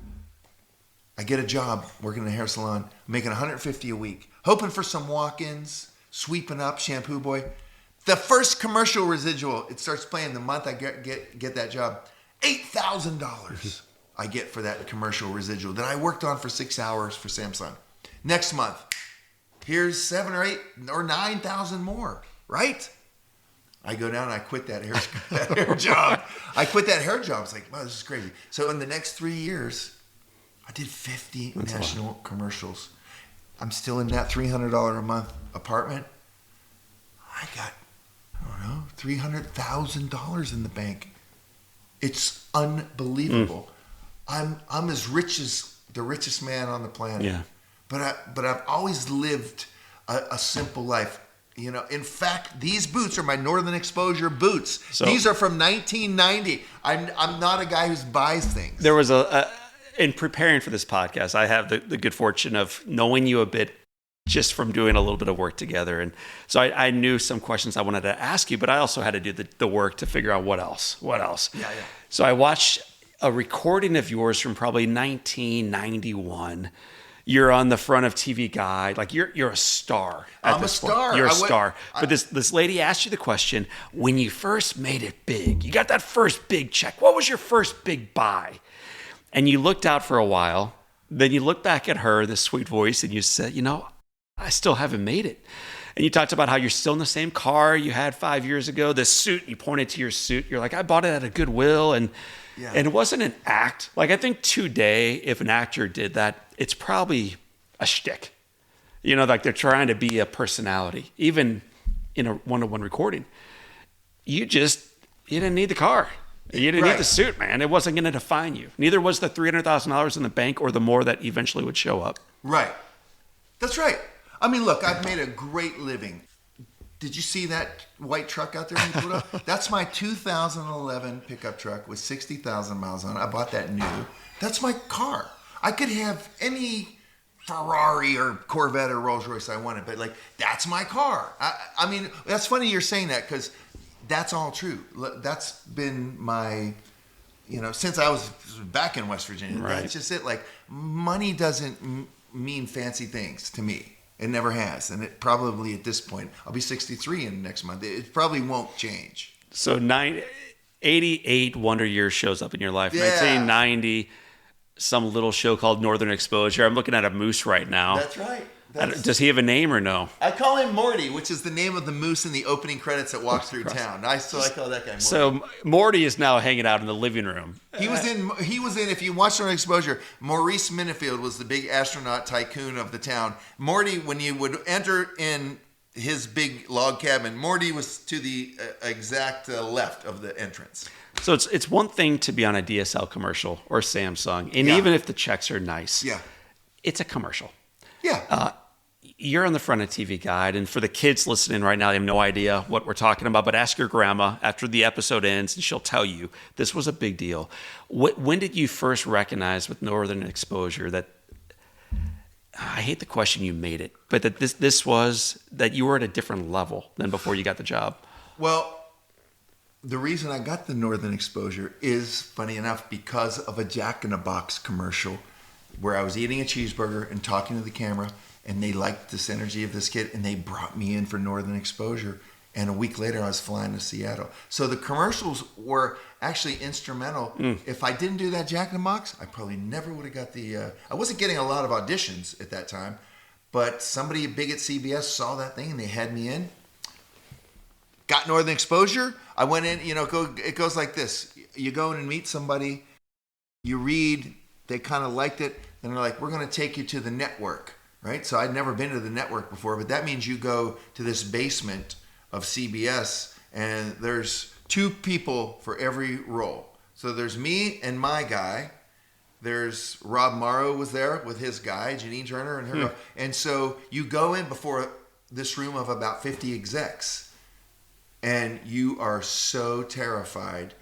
I get a job working in a hair salon, making $150 a week, hoping for some walk-ins, sweeping up, shampoo boy. The first commercial residual, it starts playing the month I get that job, $8,000. I get for that commercial residual that I worked on for 6 hours for Samsung. Next month, here's 7 or 8 or 9,000 more, right? I go down and I quit that hair job. I quit that hair job. It's like, wow, this is crazy. So in the next 3 years, I did 50 national commercials. I'm still in that $300 a month apartment. I got, $300,000 in the bank. It's unbelievable. I'm as rich as the richest man on the planet. Yeah. But I've always lived a simple life. In fact, these boots are my Northern Exposure boots. So, these are from 1990. I'm not a guy who buys things. There was in preparing for this podcast, I have the good fortune of knowing you a bit just from doing a little bit of work together. And so I knew some questions I wanted to ask you, but I also had to do the work to figure out what else. Yeah. So I watched a recording of yours from probably 1991. You're on the front of TV Guide. Like you're a star. I'm a star. You're a star. But this lady asked you the question, when you first made it big, you got that first big check. What was your first big buy? And you looked out for a while. Then you looked back at her, this sweet voice, and you said, I still haven't made it. And you talked about how you're still in the same car you had 5 years ago. The suit, you pointed to your suit. You're like, I bought it at a Goodwill. And it wasn't an act. Like, I think today, if an actor did that, it's probably a shtick. Like they're trying to be a personality, even in a one-to-one recording. You didn't need the car. You didn't need the suit, man. It wasn't going to define you. Neither was the $300,000 in the bank or the more that eventually would show up. Right. That's right. I mean, look, I've made a great living. Did you see that white truck out there you pulled up? That's my 2011 pickup truck with 60,000 miles on it. I bought that new. That's my car. I could have any Ferrari or Corvette or Rolls Royce I wanted, but that's my car. I mean, that's funny you're saying that because that's all true. That's been my, since I was back in West Virginia. Right. That's just it. Like, money doesn't mean fancy things to me. It never has. And it probably at this point, I'll be 63 in next month. It probably won't change. So 88 Wonder Years shows up in your life. Yeah. 1990, some little show called Northern Exposure. I'm looking at a moose right now. That's right. Does he have a name or no? I call him Morty, which is the name of the moose in the opening credits that walks through town. I call that guy Morty. So Morty is now hanging out in the living room. He was in. If you watch Northern Exposure, Maurice Minifield was the big astronaut tycoon of the town. Morty, when you would enter in his big log cabin, Morty was to the exact left of the entrance. So it's one thing to be on a DSL commercial or Samsung, and even if the checks are nice, it's a commercial. Yeah. You're on the front of TV Guide, and for the kids listening right now, they have no idea what we're talking about, but ask your grandma after the episode ends, and she'll tell you this was a big deal. When did you first recognize with Northern Exposure that, I hate the question you made it, but that this was, that you were at a different level than before you got the job? Well, the reason I got the Northern Exposure is, funny enough, because of a Jack in the Box commercial where I was eating a cheeseburger and talking to the camera, and they liked this energy of this kid, and they brought me in for Northern Exposure. And a week later, I was flying to Seattle. So the commercials were actually instrumental. If I didn't do that Jack in the Box, I probably never would have got the... I wasn't getting a lot of auditions at that time, but somebody big at CBS saw that thing, and they had me in. Got Northern Exposure. I went in, it goes like this. You go in and meet somebody, you read, they kind of liked it, and they're like, we're going to take you to the network. Right? So I'd never been to the network before, but that means you go to this basement of CBS, and there's 2 people for every role. So there's me and my guy. There's Rob Morrow was there with his guy, Janine Turner and her. And so you go in before this room of about 50 execs, and you are so terrified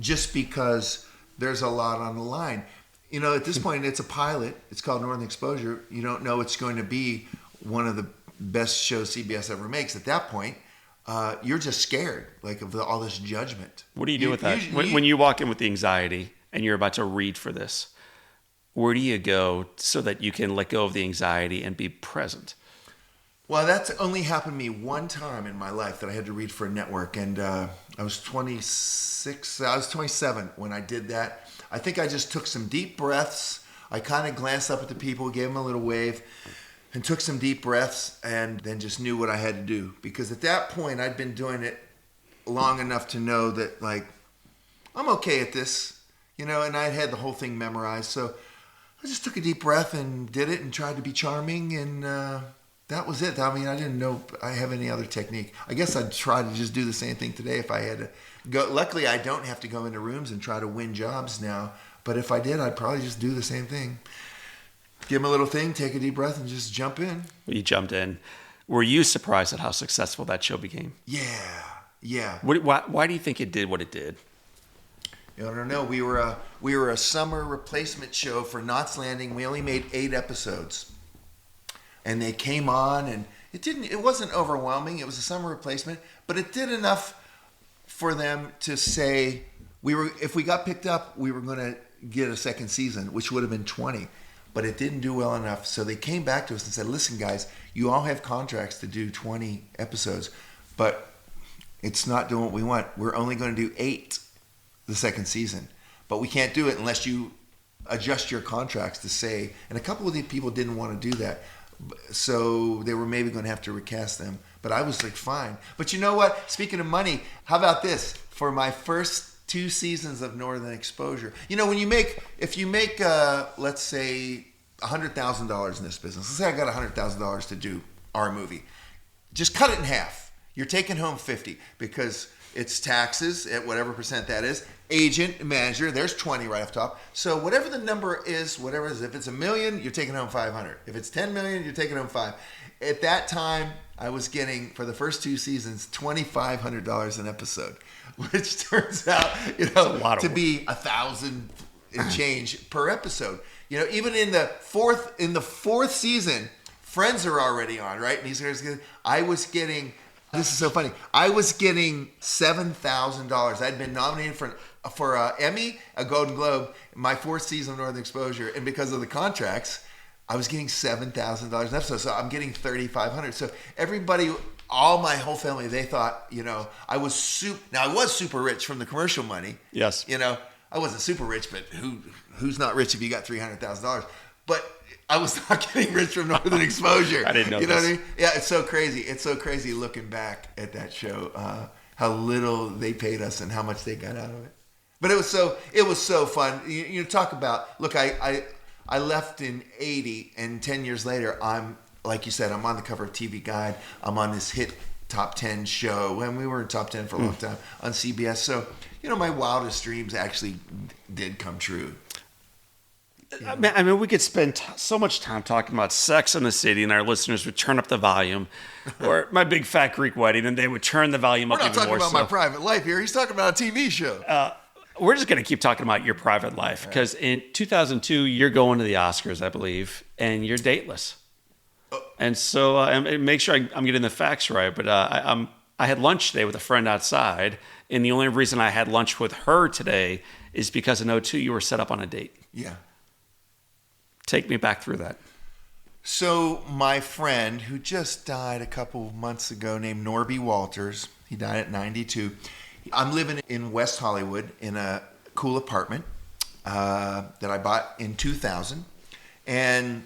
just because there's a lot on the line. At this point, it's a pilot. It's called Northern Exposure. You don't know it's going to be one of the best shows CBS ever makes. At that point, you're just scared, of all this judgment. What do you do with that? When you walk in with the anxiety and you're about to read for this, where do you go so that you can let go of the anxiety and be present? Well, that's only happened to me one time in my life that I had to read for a network. And I was 27 when I did that. I think I just took some deep breaths. I kind of glanced up at the people, gave them a little wave, and took some deep breaths, and then just knew what I had to do. Because at that point, I'd been doing it long enough to know that, I'm okay at this, and I had the whole thing memorized. So I just took a deep breath and did it and tried to be charming, and that was it. I mean, I didn't know I have any other technique. I guess I'd try to just do the same thing today if I had to go. Luckily, I don't have to go into rooms and try to win jobs now. But if I did, I'd probably just do the same thing. Give them a little thing, take a deep breath, and just jump in. You jumped in. Were you surprised at how successful that show became? Yeah. Why do you think it did what it did? I don't know. We were a summer replacement show for Knots Landing. We only made 8 episodes. And they came on, and it wasn't overwhelming. It was a summer replacement, but it did enough for them to say if we got picked up, we were going to get a second season, which would have been 20. But it didn't do well enough. So they came back to us and said, listen, guys, you all have contracts to do 20 episodes, but it's not doing what we want. We're only going to do 8 the second season, but we can't do it unless you adjust your contracts to say, and a couple of the people didn't want to do that. So they were maybe going to have to recast them. But I was like, fine. But you know what? Speaking of money, how about this? For my first 2 seasons of Northern Exposure, if you make, let's say, $100,000 in this business. Let's say I got $100,000 to do our movie. Just cut it in half. You're taking home 50 because it's taxes at whatever percent that is. Agent, manager, there's 20 right off top. So whatever the number is, whatever it is, if it's $1 million, you're taking home 500. If it's 10 million, you're taking home 5. At that time, I was getting, for the first 2 seasons, $2,500 an episode, which turns out, to be $1,000 and change per episode. Even in the fourth season, Friends are already on, right? And these guys, I was getting, this is so funny, I was getting $7,000. I'd been nominated for an Emmy, a Golden Globe, my 4th season of Northern Exposure, and because of the contracts, I was getting $7,000 an episode. So I'm getting $3,500. So everybody, all my whole family, they thought, I was super rich from the commercial money. Yes. I wasn't super rich, but who's not rich if you got $300,000? But I was not getting rich from Northern Exposure. I didn't know You know this. what I mean? Yeah, it's so crazy. It's so crazy looking back at that show, how little they paid us and how much they got out of it. But it was so fun. You talk about, look, I left in 80, and 10 years later, I'm, like you said, I'm on the cover of TV Guide. I'm on this hit top 10 show, and we were in top 10 for a long time on CBS. So, my wildest dreams actually did come true. I mean, we could spend so much time talking about Sex in the City, and our listeners would turn up the volume, or My Big Fat Greek Wedding, and they would turn the volume up even more. We're not talking about my private life here. He's talking about a TV show. We're just going to keep talking about your private life, because in 2002, you're going to the Oscars, I believe, and you're dateless. And so, and make sure I'm getting the facts right, but I had lunch today with a friend outside, and the only reason I had lunch with her today is because in 2002, you were set up on a date. Yeah. Take me back through that. So my friend, who just died a couple of months ago, named Norby Walters, he died at 92. I'm living in West Hollywood in a cool apartment that I bought in 2000. And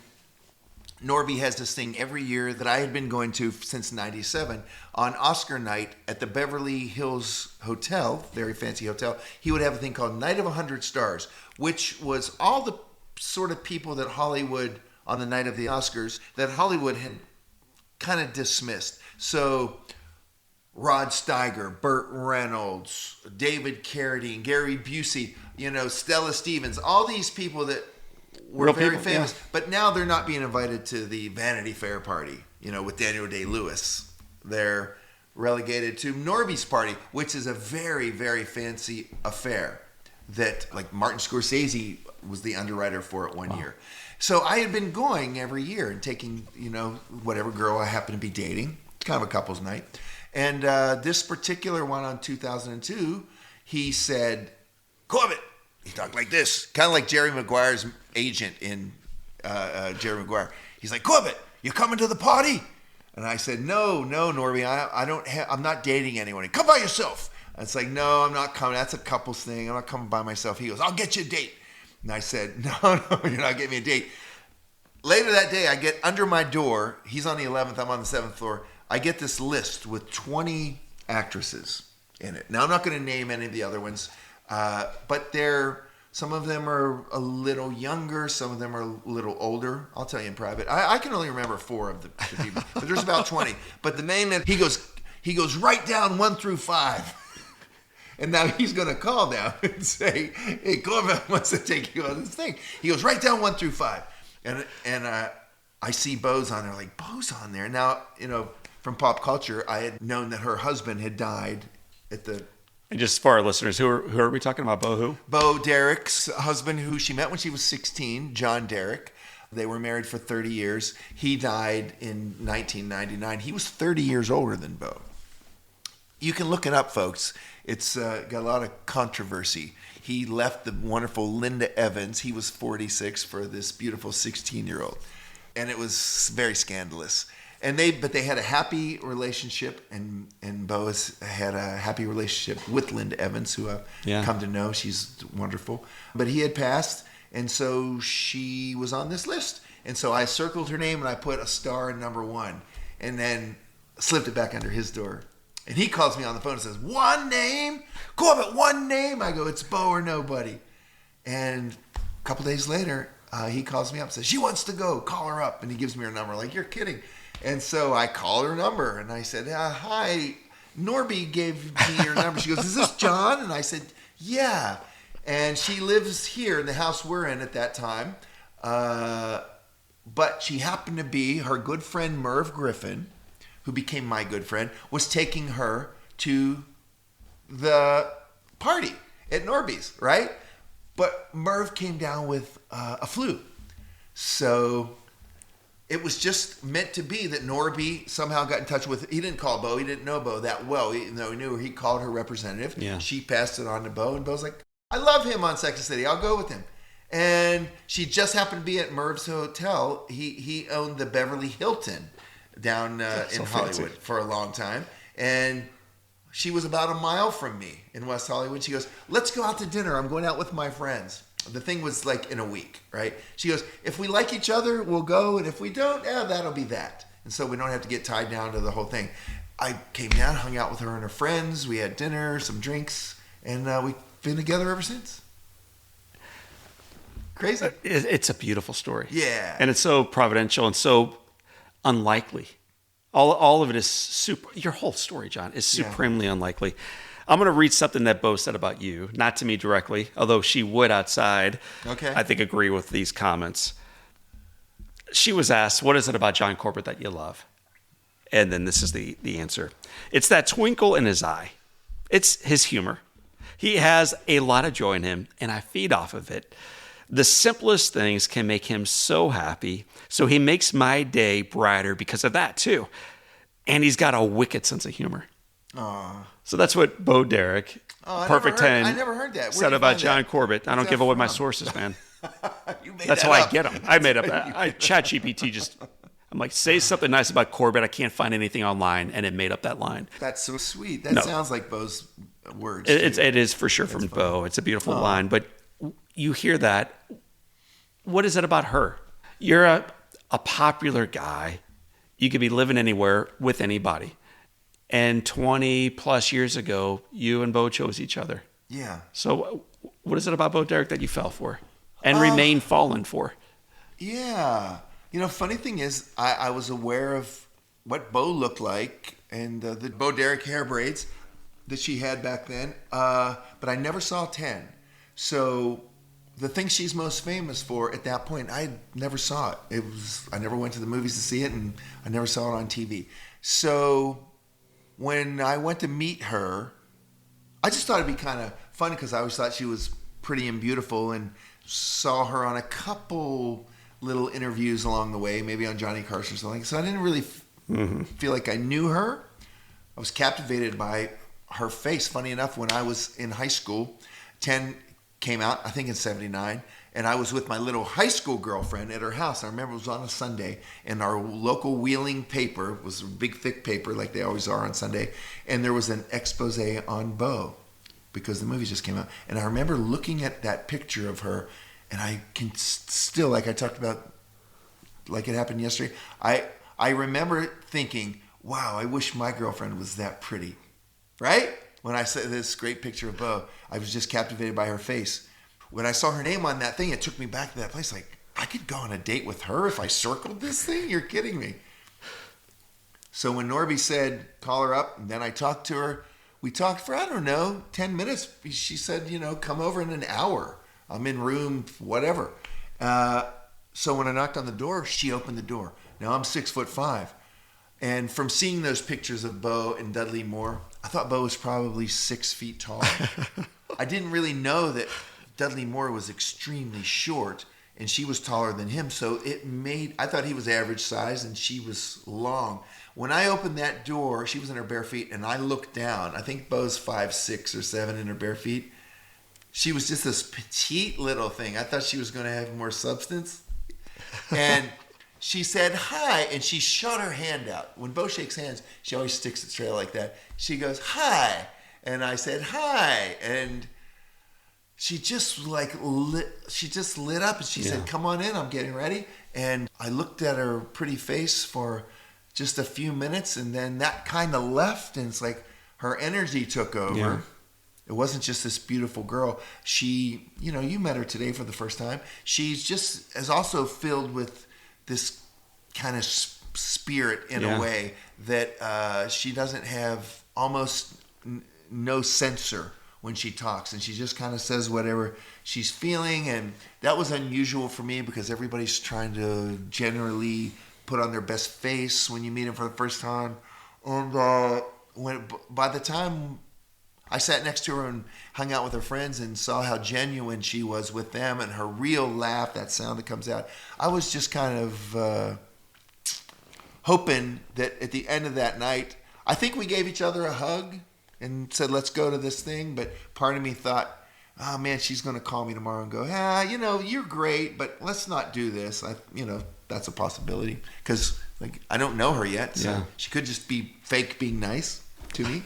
Norby has this thing every year that I had been going to since 97. On Oscar night at the Beverly Hills Hotel, very fancy hotel, he would have a thing called Night of 100 Stars, which was all the sort of people that Hollywood, on the night of the Oscars, that Hollywood had kind of dismissed. So Rod Steiger, Burt Reynolds, David Carradine, Gary Busey, Stella Stevens, all these people that were Real very people, famous. yeah. But now they're not being invited to the Vanity Fair party, with Daniel Day-Lewis. They're relegated to Norby's party, which is a very, very fancy affair that, like, Martin Scorsese was the underwriter for it one year. So I had been going every year and taking, whatever girl I happened to be dating. It's kind of a couple's night. And this particular one on 2002, he said, Corbett. He talked like this, kind of like Jerry Maguire's agent in Jerry Maguire. He's like, Corbett, you coming to the party? And I said, no, Norby, I'm not dating anyone. Come by yourself. And it's like, no, I'm not coming. That's a couple's thing. I'm not coming by myself. He goes, I'll get you a date. And I said, no, you're not getting me a date. Later that day, I get under my door. He's on the 11th. I'm on the 7th floor. I get this list with 20 actresses in it. Now, I'm not going to name any of the other ones, but some of them are a little younger. Some of them are a little older. I'll tell you in private. I can only remember 4 of the people, but there's about 20. But the name that he goes, write down 1 through 5. And now he's going to call down and say, hey, Corbett wants to take you on this thing. He goes, write down 1 through 5. And I see Bo's on there. Like, Bo's on there. Now, from pop culture, I had known that her husband had died at the... And just for our listeners, who are we talking about? Bo who? Bo Derek's husband, who she met when she was 16, John Derek. They were married for 30 years. He died in 1999. He was 30 years older than Bo. You can look it up, folks. It's got a lot of controversy. He left the wonderful Linda Evans. He was 46 for this beautiful 16-year-old. And it was very scandalous. But they had a happy relationship, and Bo has had a happy relationship with Linda Evans, who I've come to know. She's wonderful. But he had passed, and so she was on this list. And so I circled her name, and I put a star in number 1, and then slipped it back under his door. And he calls me on the phone and says, 1 name? Corbett, 1 name? I go, it's Bo or nobody. And a couple days later, he calls me up and says, she wants to go. Call her up. And he gives me her number. Like, you're kidding. And so I call her number. And I said, hi, Norby gave me your number. She goes, is this John? And I said, yeah. And she lives here in the house we're in at that time. But she happened to be her good friend, Merv Griffin, who became my good friend, was taking her to the party at Norby's, right? But Merv came down with a flu. So it was just meant to be that Norby somehow got in touch with, he didn't call Bo, he didn't know Bo that well, even though he knew her. He called her representative. Yeah. She passed it on to Bo, and Bo's like, I love him on Sex and the City, I'll go with him. And she just happened to be at Merv's hotel. He owned the Beverly Hilton down in Hollywood for a long time. And she was about a mile from me in West Hollywood. She goes, let's go out to dinner. I'm going out with my friends. the thing was like in a week, right? She goes, if we like each other, we'll go. And if we don't, that'll be that. And so we don't have to get tied down to the whole thing. I came down, hung out with her and her friends. We had dinner, some drinks, and we've been together ever since. Crazy. It's a beautiful story. Yeah. And it's so providential and so unlikely. All of it is super. Your whole story, John, is supremely unlikely. I'm going to read something that Bo said about you, not to me directly, although she would outside. Okay. I think agree with these comments. She was asked, what is it about John Corbett that you love? And then this is the answer. It's that twinkle in his eye. It's his humor. He has a lot of joy in him, and I feed off of it. The simplest things can make him so happy, so he makes my day brighter because of that, too. And he's got a wicked sense of humor. Aww. So that's what Bo Derek, Perfect 10, I never heard that. said about John Corbett. I don't give away my sources, man. That's how I get them. I made up that. I ChatGPT just... I'm like, say something nice about Corbett. I can't find anything online, and it made up that line. That's so sweet. That sounds like Bo's words. It is for sure from Bo. It's a beautiful line. But you hear that. What is it about her? You're a popular guy. You could be living anywhere with anybody. And 20 plus years ago, you and Bo chose each other. Yeah. So what is it about Bo Derek that you fell for and remain fallen for? Yeah. You know, funny thing is, I was aware of what Bo looked like and the Bo Derek hair braids that she had back then, but I never saw 10. So the thing she's most famous for at that point, I never saw it. I never went to the movies to see it, and I never saw it on TV. So when I went to meet her, I just thought it'd be kind of fun because I always thought she was pretty and beautiful, and saw her on a couple little interviews along the way, maybe on Johnny Carson or something. So I didn't really feel like I knew her. I was captivated by her face. Funny enough, when I was in high school, 10 came out, I think in 79, and I was with my little high school girlfriend at her house. I remember it was on a Sunday, and our local Wheeling paper was a big, thick paper like they always are on Sunday, and there was an expose on Bo because the movie just came out. And I remember looking at that picture of her, and I can still, like I talked about, like it happened yesterday, I remember thinking, wow, I wish my girlfriend was that pretty, right? When I saw this great picture of Bo, I was just captivated by her face. When I saw her name on that thing, it took me back to that place. Like, I could go on a date with her if I circled this thing? You're kidding me. So when Norby said, call her up, and then I talked to her, we talked for, 10 minutes. She said, come over in an hour. I'm in room whatever. So when I knocked on the door, she opened the door. Now I'm 6'5". And from seeing those pictures of Bo and Dudley Moore, I thought Bo was probably 6 feet tall. I didn't really know that Dudley Moore was extremely short and she was taller than him. So I thought he was average size and she was long. When I opened that door, she was in her bare feet and I looked down. I think Bo's 5'6" or 7" in her bare feet. She was just this petite little thing. I thought she was going to have more substance. And she said, hi, and she shot her hand out. When Bo shakes hands, she always sticks it straight like that. She goes, hi. And I said, hi. And she just lit up and she said, come on in, I'm getting ready. And I looked at her pretty face for just a few minutes, and then that kind of left, and it's like her energy took over. Yeah. It wasn't just this beautiful girl. She, you met her today for the first time. She's just is also filled with this kind of spirit in a way that she doesn't have almost no censor when she talks, and she just kind of says whatever she's feeling. And that was unusual for me because everybody's trying to generally put on their best face when you meet them for the first time. And by the time I sat next to her and hung out with her friends and saw how genuine she was with them and her real laugh, that sound that comes out, I was just kind of hoping that at the end of that night, I think we gave each other a hug and said, let's go to this thing. But part of me thought, oh man, she's going to call me tomorrow and go, you're great, but let's not do this. That's a possibility because I don't know her yet. So she could just be fake being nice to me.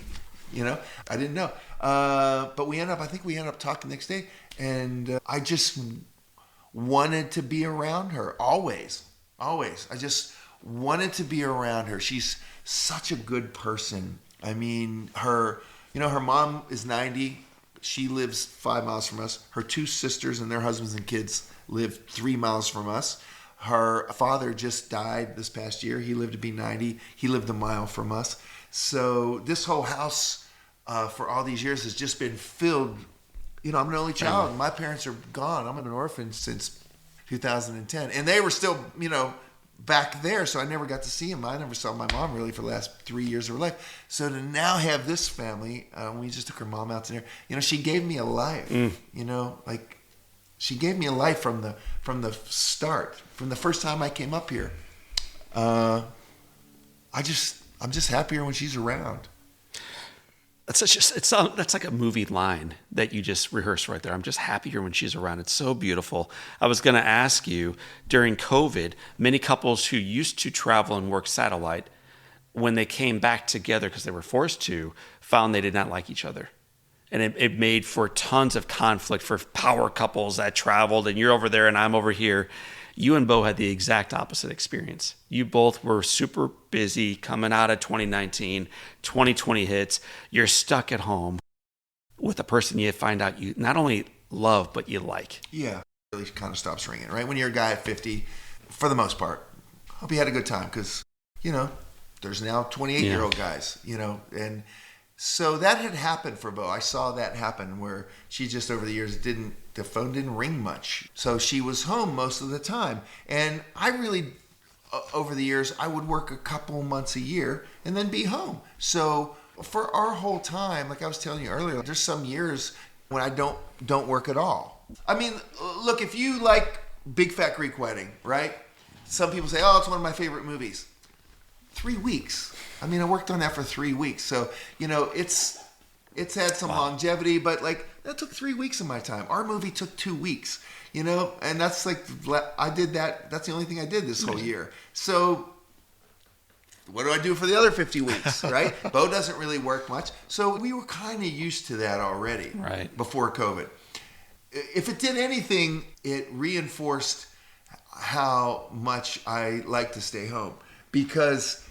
I didn't know. But I think we ended up talking the next day, and I just wanted to be around her always. Always. I just wanted to be around her. She's such a good person. I mean, her mom is 90. She lives 5 miles from us. Her 2 sisters and their husbands and kids live 3 miles from us. Her father just died this past year. He lived to be 90. He lived a mile from us. So this whole house for all these years has just been filled. I'm an only child. My parents are gone. I'm an orphan since 2010. And they were still, back there, so I never got to see them. I never saw my mom really for the last 3 years of her life. So to now have this family, we just took her mom out to dinner. She gave me a life. She gave me a life from the start, from the first time I came up here. I'm just happier when she's around. That's like a movie line that you just rehearsed right there. I'm just happier when she's around. It's so beautiful. I was going to ask you, during COVID, many couples who used to travel and work satellite, when they came back together because they were forced to, found they did not like each other. And it made for tons of conflict for power couples that traveled, and you're over there and I'm over here. You and Bo had the exact opposite experience. You both were super busy coming out of 2019, 2020 hits. You're stuck at home with a person you find out you not only love, but you like. Yeah, it really kind of stops ringing, right? When you're a guy at 50, for the most part, hope you had a good time because, there's now 28-year-old guys, and so that had happened for Bo. I saw that happen where she just over the years the phone didn't ring much. So she was home most of the time. And I really, over the years, I would work a couple months a year and then be home. So for our whole time, like I was telling you earlier, there's some years when I don't work at all. I mean, look, if you like Big Fat Greek Wedding, right? Some people say, oh, it's one of my favorite movies. 3 weeks. I mean, I worked on that for 3 weeks. So, it's had some longevity, but that took 3 weeks of my time. Our movie took 2 weeks, and that's I did that. That's the only thing I did this whole year. So what do I do for the other 50 weeks, right? Bo doesn't really work much. So we were kind of used to that already before COVID. If it did anything, it reinforced how much I like to stay home. Because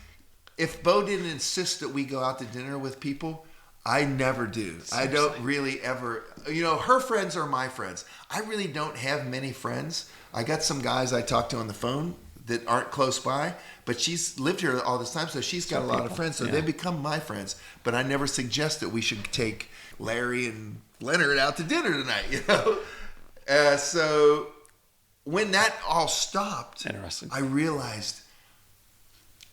if Bo didn't insist that we go out to dinner with people, I never do. Seriously. I don't really ever, her friends are my friends. I really don't have many friends. I got some guys I talk to on the phone that aren't close by, but she's lived here all this time, so she's got a lot of friends, so they become my friends. But I never suggest that we should take Larry and Leonard out to dinner tonight, So when that all stopped, I realized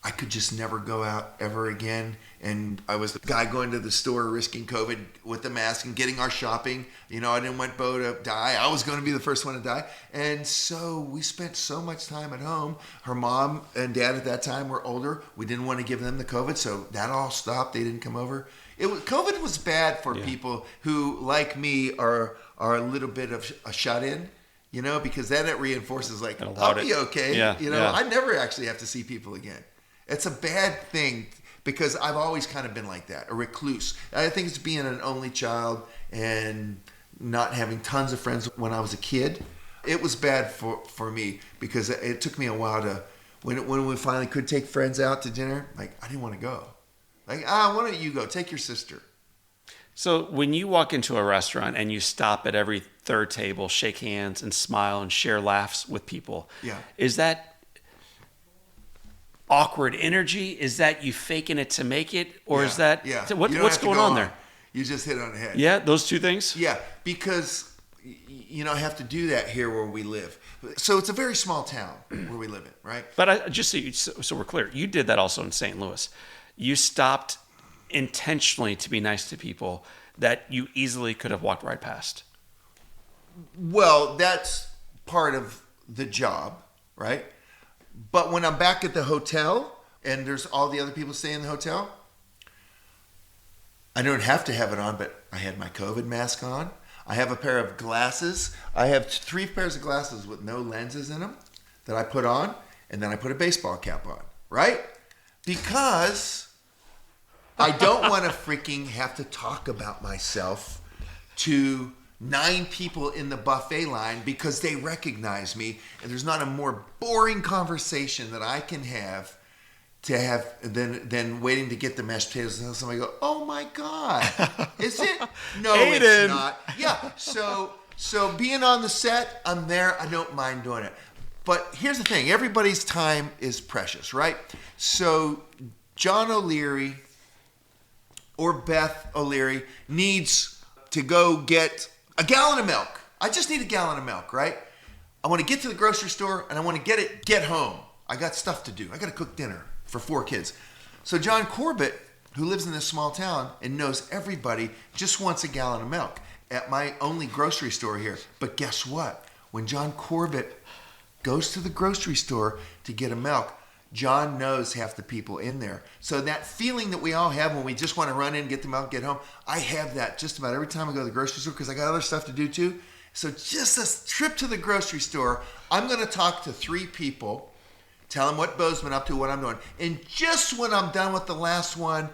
I could just never go out ever again. And I was the guy going to the store risking COVID with the mask and getting our shopping. I didn't want Bo to die. I was going to be the first one to die. And so we spent so much time at home. Her mom and dad at that time were older. We didn't want to give them the COVID. So that all stopped. They didn't come over. COVID was bad for people who, like me, are a little bit of a shut-in. Because then it reinforces I'll be okay. I never actually have to see people again. It's a bad thing because I've always kind of been like that, a recluse. I think it's being an only child and not having tons of friends when I was a kid. It was bad for me because it took me a while to, when we finally could take friends out to dinner, I didn't want to go. Why don't you go? Take your sister. So when you walk into a restaurant and you stop at every third table, shake hands and smile and share laughs with people, is that awkward energy? Is that you faking it to make it? Or is that what's going on there? You just hit it on the head. Yeah, those two things? Yeah, because I have to do that here where we live. So it's a very small town where we live in, right? But just so we're clear, you did that also in St. Louis. You stopped intentionally to be nice to people that you easily could have walked right past. Well, that's part of the job, right? But when I'm back at the hotel and there's all the other people staying in the hotel, I don't have to have it on, but I had my COVID mask on. I have a pair of glasses. I have 3 pairs of glasses with no lenses in them that I put on, and then I put a baseball cap on, right? Because I don't want to freaking have to talk about myself to 9 people in the buffet line because they recognize me, and there's not a more boring conversation that I can have than waiting to get the mashed potatoes and somebody go, "Oh my God, is it?" No, Aiden. It's not. Yeah. So being on the set, I'm there. I don't mind doing it. But here's the thing: everybody's time is precious, right? So John O'Leary or Beth O'Leary needs to go get a gallon of milk. I just need a gallon of milk, right? I want to get to the grocery store and I want to get home. I got stuff to do. I got to cook dinner for 4 kids. So John Corbett, who lives in this small town and knows everybody, just wants a gallon of milk at my only grocery store here. But guess what? When John Corbett goes to the grocery store to get a milk, John knows half the people in there. So that feeling that we all have when we just want to run in, get the milk, get home, I have that just about every time I go to the grocery store because I got other stuff to do too. So just a trip to the grocery store, I'm going to talk to 3 people, tell them what Bo's been up to, what I'm doing. And just when I'm done with the last one,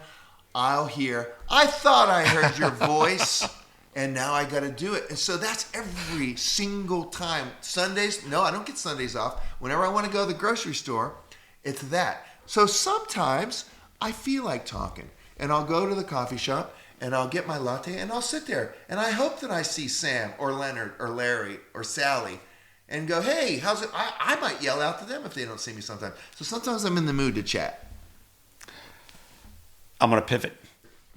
I'll hear, "I thought I heard your voice." And now I got to do it. And so that's every single time. Sundays, no, I don't get Sundays off. Whenever I want to go to the grocery store, it's that. So sometimes I feel like talking. And I'll go to the coffee shop and I'll get my latte and I'll sit there. And I hope that I see Sam or Leonard or Larry or Sally and go, "Hey, how's it?" I might yell out to them if they don't see me sometimes. So sometimes I'm in the mood to chat. I'm going to pivot.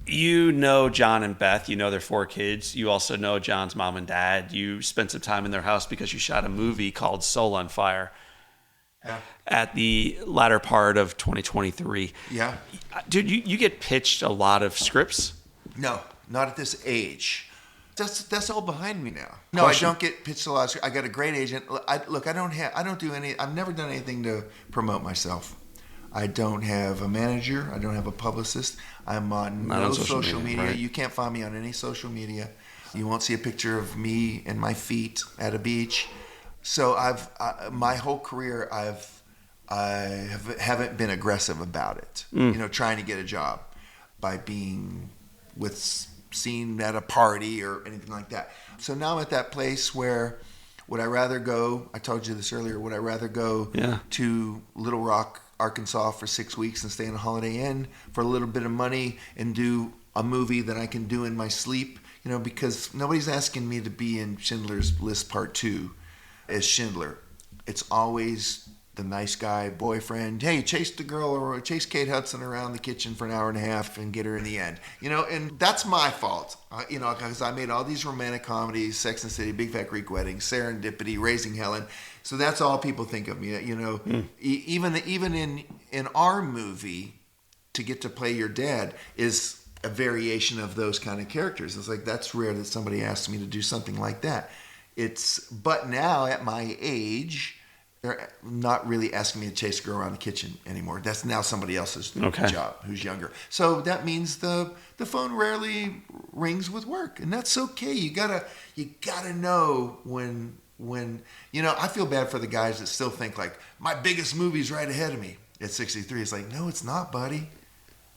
You know John and Beth. You know their 4 kids. You also know John's mom and dad. You spent some time in their house because you shot a movie called Soul on Fire at the latter part of 2023. Yeah. Dude, you get pitched a lot of scripts? No, not at this age. That's all behind me now. No, Question. I don't get pitched a lot. I got a great agent. I've never done anything to promote myself. I don't have a manager. I don't have a publicist. I'm on no social media. Right. You can't find me on any social media. You won't see a picture of me and my feet at a beach. So my whole career I haven't been aggressive about it. Trying to get a job by being seen at a party or anything like that. So now I'm at that place where would I rather go? I told you this earlier. Would I rather go to Little Rock, Arkansas for 6 weeks and stay in a Holiday Inn for a little bit of money and do a movie that I can do in my sleep? Because nobody's asking me to be in Schindler's List Part 2 as Schindler. It's always the nice guy boyfriend. Hey, chase the girl or chase Kate Hudson around the kitchen for an hour and a half and get her in the end. And that's my fault. Because I made all these romantic comedies, Sex and the City, Big Fat Greek Wedding, Serendipity, Raising Helen. So that's all people think of me. Even in our movie, to get to play your dad is a variation of those kind of characters. It's like that's rare that somebody asks me to do something like that. But now at my age, they're not really asking me to chase a girl around the kitchen anymore. That's now somebody else's job who's younger. So that means the phone rarely rings with work, and that's okay. You gotta know when I feel bad for the guys that still think like my biggest movie's right ahead of me at 63. It's like, no, it's not, buddy.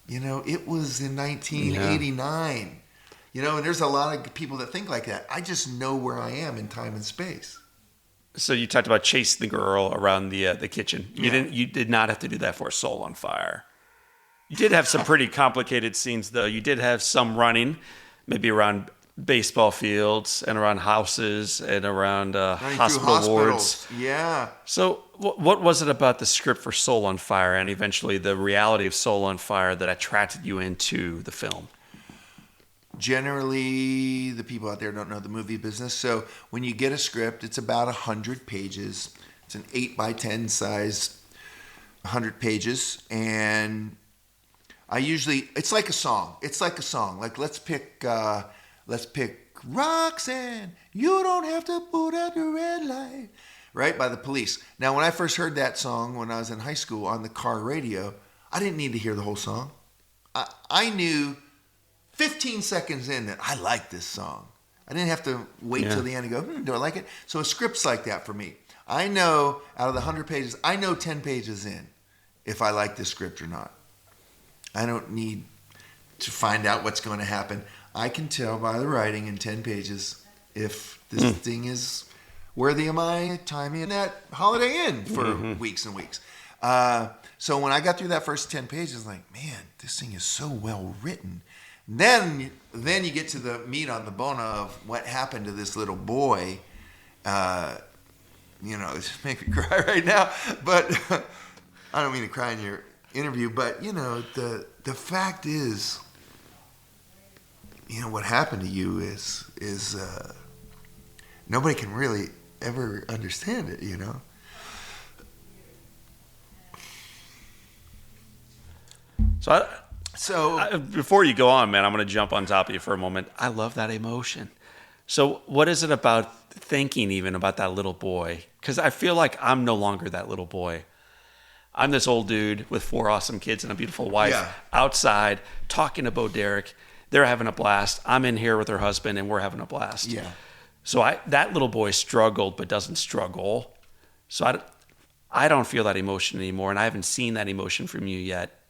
It was in 1989. And there's a lot of people that think like that. I just know where I am in time and space. So you talked about chasing the girl around the kitchen. You did not have to do that for Soul on Fire. You did have some pretty complicated scenes, though. You did have some running, maybe around baseball fields and around houses and around hospital wards. Yeah. So what was it about the script for Soul on Fire and eventually the reality of Soul on Fire that attracted you into the film? Generally, the people out there don't know the movie business. So when you get a script, it's about 100 pages. It's an 8x10 size, 100 pages. And it's like a song. Like let's pick Roxanne, you don't have to put out the red light, right? By the Police. Now, when I first heard that song when I was in high school on the car radio, I didn't need to hear the whole song. I knew 15 seconds in that I like this song. I didn't have to wait till the end and go, do I like it? So a script's like that for me. I know out of the 100 pages, I know 10 pages in if I like this script or not. I don't need to find out what's going to happen. I can tell by the writing in 10 pages if this thing is worthy of my time in that Holiday Inn for weeks and weeks. So when I got through that first 10 pages, like, man, this thing is so well written. Then you get to the meat on the bone of what happened to this little boy. It's making me cry right now. But I don't mean to cry in your interview. But the fact is, what happened to you is nobody can really ever understand it. So before you go on, man, I'm going to jump on top of you for a moment. I love that emotion. So what is it about thinking even about that little boy? Because I feel like I'm no longer that little boy. I'm this old dude with 4 awesome kids and a beautiful wife outside talking to Bo Derek. They're having a blast. I'm in here with her husband and we're having a blast. Yeah. So that little boy struggled but doesn't struggle. So I don't feel that emotion anymore, and I haven't seen that emotion from you yet.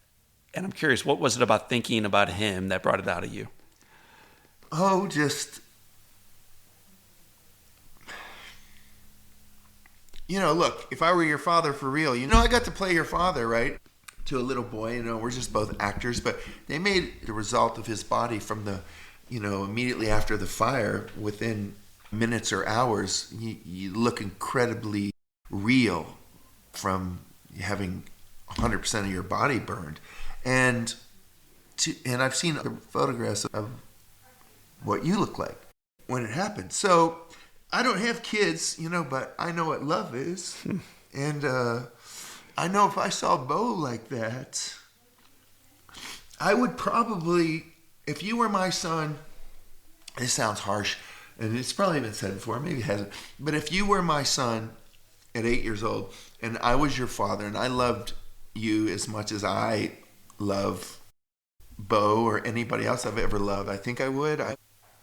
And I'm curious, what was it about thinking about him that brought it out of you? Oh, just, look, if I were your father for real, I got to play your father, right? To a little boy, we're just both actors, but they made the result of his body from the, immediately after the fire, within minutes or hours, you look incredibly real from having 100% of your body burned. And I've seen other photographs of what you look like when it happened. So I don't have kids, but I know what love is. And I know if I saw Bo like that, I would probably, if you were my son, this sounds harsh, and it's probably been said before, maybe it hasn't, but if you were my son at 8 years old, and I was your father, and I loved you as much as I love Bo or anybody else I've ever loved, I think I would.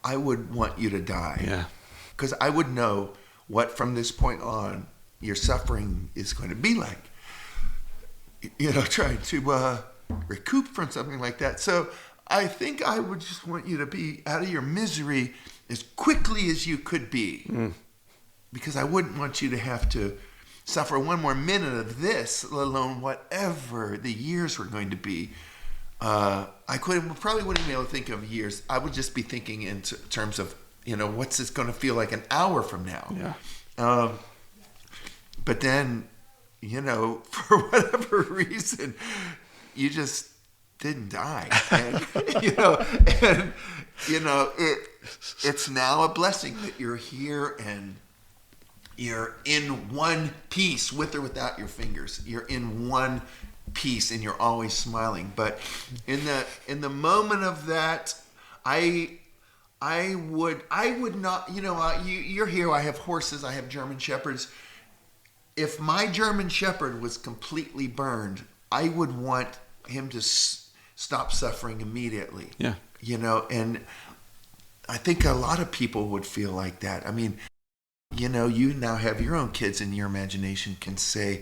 I would want you to die. Yeah. Because I would know what from this point on your suffering is going to be like. Trying to recoup from something like that. So I think I would just want you to be out of your misery as quickly as you could be. Because I wouldn't want you to have to suffer one more minute of this, let alone whatever the years were going to be. I probably wouldn't be able to think of years. I would just be thinking in terms of, what's this going to feel like an hour from now? Yeah. But then, for whatever reason, you just didn't die. And, it's now a blessing that you're here and you're in one piece, with or without your fingers. You're in one piece and you're always smiling. But in the moment of that, I would not, you're here, I have horses, I have German Shepherds. If my German Shepherd was completely burned, I would want him to stop suffering immediately. Yeah. And I think a lot of people would feel like that. I mean, you now have your own kids, and your imagination can say,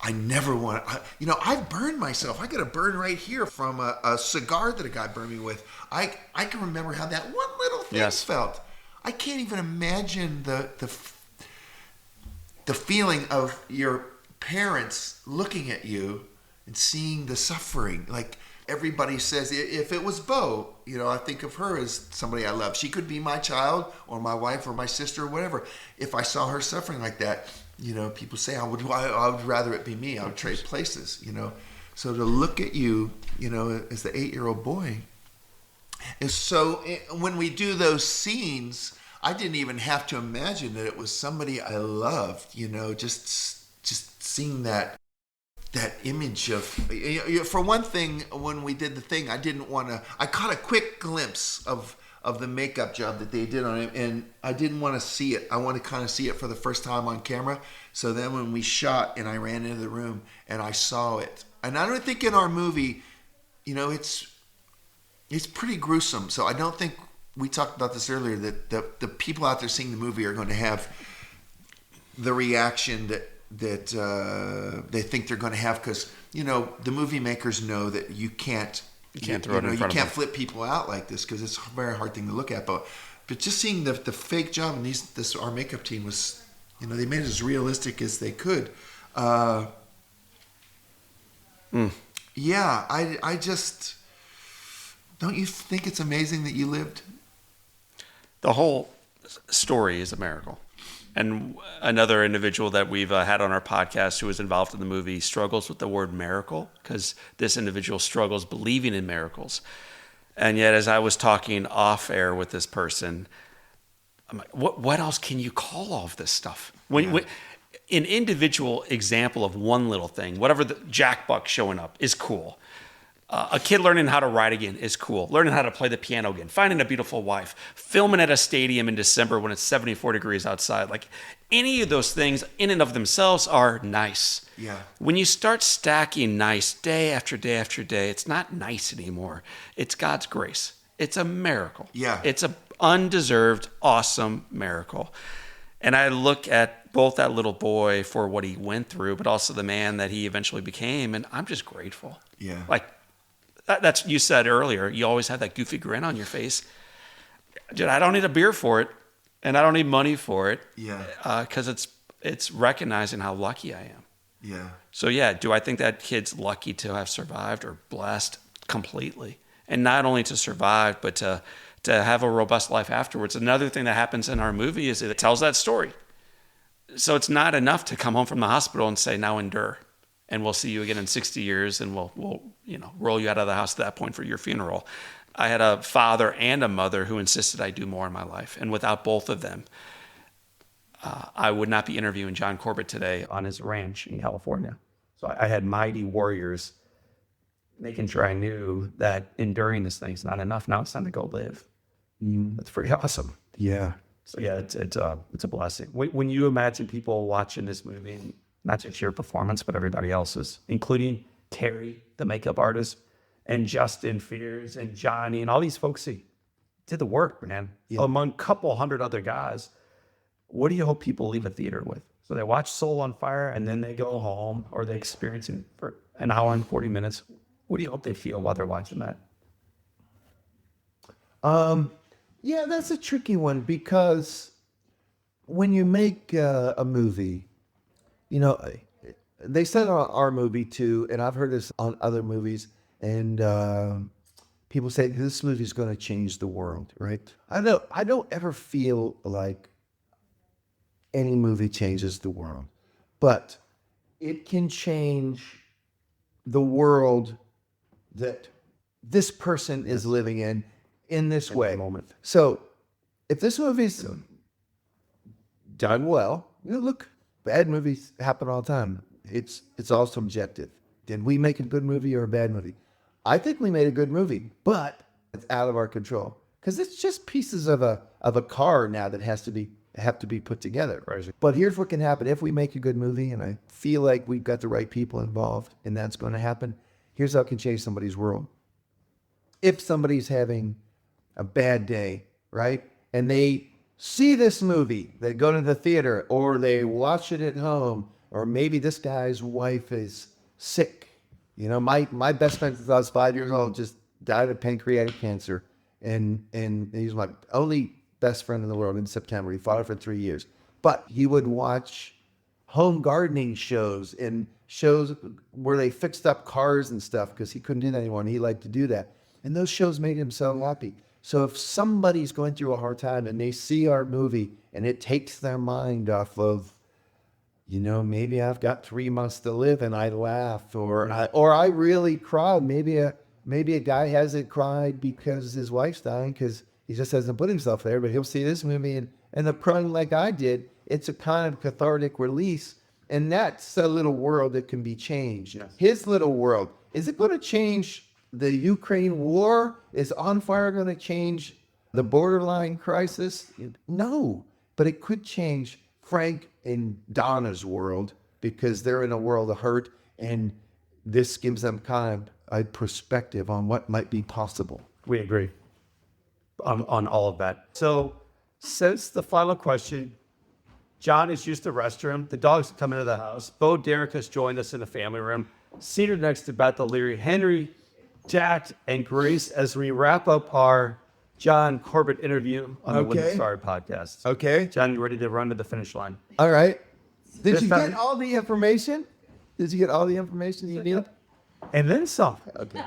I never want to, I've burned myself. I got a burn right here from a cigar that a guy burned me with. I can remember how that one little thing felt. I can't even imagine the feeling of your parents looking at you and seeing the suffering. Like everybody says, if it was Bo, I think of her as somebody I love. She could be my child or my wife or my sister or whatever. If I saw her suffering like that, people say I would rather it be me. I would trade places, So to look at you, as the 8-year-old boy, is so. When we do those scenes, I didn't even have to imagine that it was somebody I loved. Just seeing that image of. For one thing, when we did the thing, I didn't want to. I caught a quick glimpse of the makeup job that they did on him, and I didn't want to see it. I want to kind of see it for the first time on camera. So then when we shot and I ran into the room and I saw it, and I don't think in our movie, it's pretty gruesome. So I don't think, we talked about this earlier, that the people out there seeing the movie are going to have the reaction that they think they're going to have, because the movie makers know that you can't You can't throw it in front you of can't them. flip people out like this because it's a very hard thing to look at. But just seeing the fake job, and our makeup team was, they made it as realistic as they could. Yeah, I just, don't you think it's amazing that you lived? The whole story is a miracle. And another individual that we've had on our podcast who was involved in the movie struggles with the word miracle because this individual struggles believing in miracles. And yet, as I was talking off air with this person, I'm like, what else can you call all of this stuff? When an individual example of one little thing, whatever the Jack Buck showing up is cool. A kid learning how to ride again is cool. Learning how to play the piano again. Finding a beautiful wife. Filming at a stadium in December when it's 74 degrees outside. Like any of those things in and of themselves are nice. Yeah. When you start stacking nice day after day after day, it's not nice anymore. It's God's grace. It's a miracle. Yeah. It's an undeserved, awesome miracle. And I look at both that little boy for what he went through, but also the man that he eventually became, and I'm just grateful. Yeah. Like, that's, you said earlier, you always have that goofy grin on your face. Dude, I don't need a beer for it, and I don't need money for it. Yeah. Because it's recognizing how lucky I am. Yeah. So yeah, do I think that kid's lucky to have survived or blessed? Completely. And not only to survive, but to have a robust life afterwards. Another thing that happens in our movie is it tells that story. So it's not enough to come home from the hospital and say, now endure. And we'll see you again in 60 years, and we'll roll you out of the house at that point for your funeral. I had a father and a mother who insisted I do more in my life. And without both of them, I would not be interviewing John Corbett today on his ranch in California. So I had mighty warriors making sure I knew that enduring this thing's not enough. Now it's time to go live. That's pretty awesome. Yeah. So yeah, it's a blessing. When you imagine people watching this movie, not just your performance, but everybody else's, including Terry, the makeup artist, and Justin Fears, and Johnny, and all these folks who did the work, man, among a couple hundred other guys. What do you hope people leave a theater with? So they watch Soul on Fire, and then they go home, or they experience it for an hour and 40 minutes. What do you hope they feel while they're watching that? Yeah, that's a tricky one because when you make a movie, they said on our movie too, and I've heard this on other movies, and people say this movie is going to change the world, right? I don't ever feel like any movie changes the world, but it can change the world that this person is living in this way. Moment. So if this movie's done well, look, bad movies happen all the time. It's all subjective. Did we make a good movie or a bad movie? I think we made a good movie, but it's out of our control because it's just pieces of a car now that have to be put together. Right. But here's what can happen if we make a good movie, and I feel like we've got the right people involved, and that's going to happen. Here's how it can change somebody's world. If somebody's having a bad day, right, and they see this movie, they go to the theater, or they watch it at home, or maybe this guy's wife is sick. My best friend since I was 5 years old just died of pancreatic cancer, and he's my only best friend in the world in September. He fought it for 3 years. But he would watch home gardening shows and shows where they fixed up cars and stuff because he couldn't do that anymore, and he liked to do that. And those shows made him so happy. So if somebody's going through a hard time and they see our movie and it takes their mind off of, maybe I've got 3 months to live and I laughed, or I really cried. Maybe a guy hasn't cried because his wife's dying because he just hasn't put himself there, but he'll see this movie and the crying like I did. It's a kind of cathartic release, and that's a little world that can be changed. Yes. His little world. Is it going to change the Ukraine war? Is On Fire going to change the borderline crisis? No, but it could change Frank and Donna's world because they're in a world of hurt, and this gives them kind of a perspective on what might be possible. We agree on all of that. So since the final question, John has used the restroom. The dogs come into the house. Bo Derek has joined us in the family room. Seated next to Beth O'Leary. Henry jacked, and Grace as we wrap up our John Corbett interview on the Live Inspired podcast. Okay. John, you ready to run to the finish line? All right. Did This you time- get all the information? Did you get all the information you needed? And then some. Okay.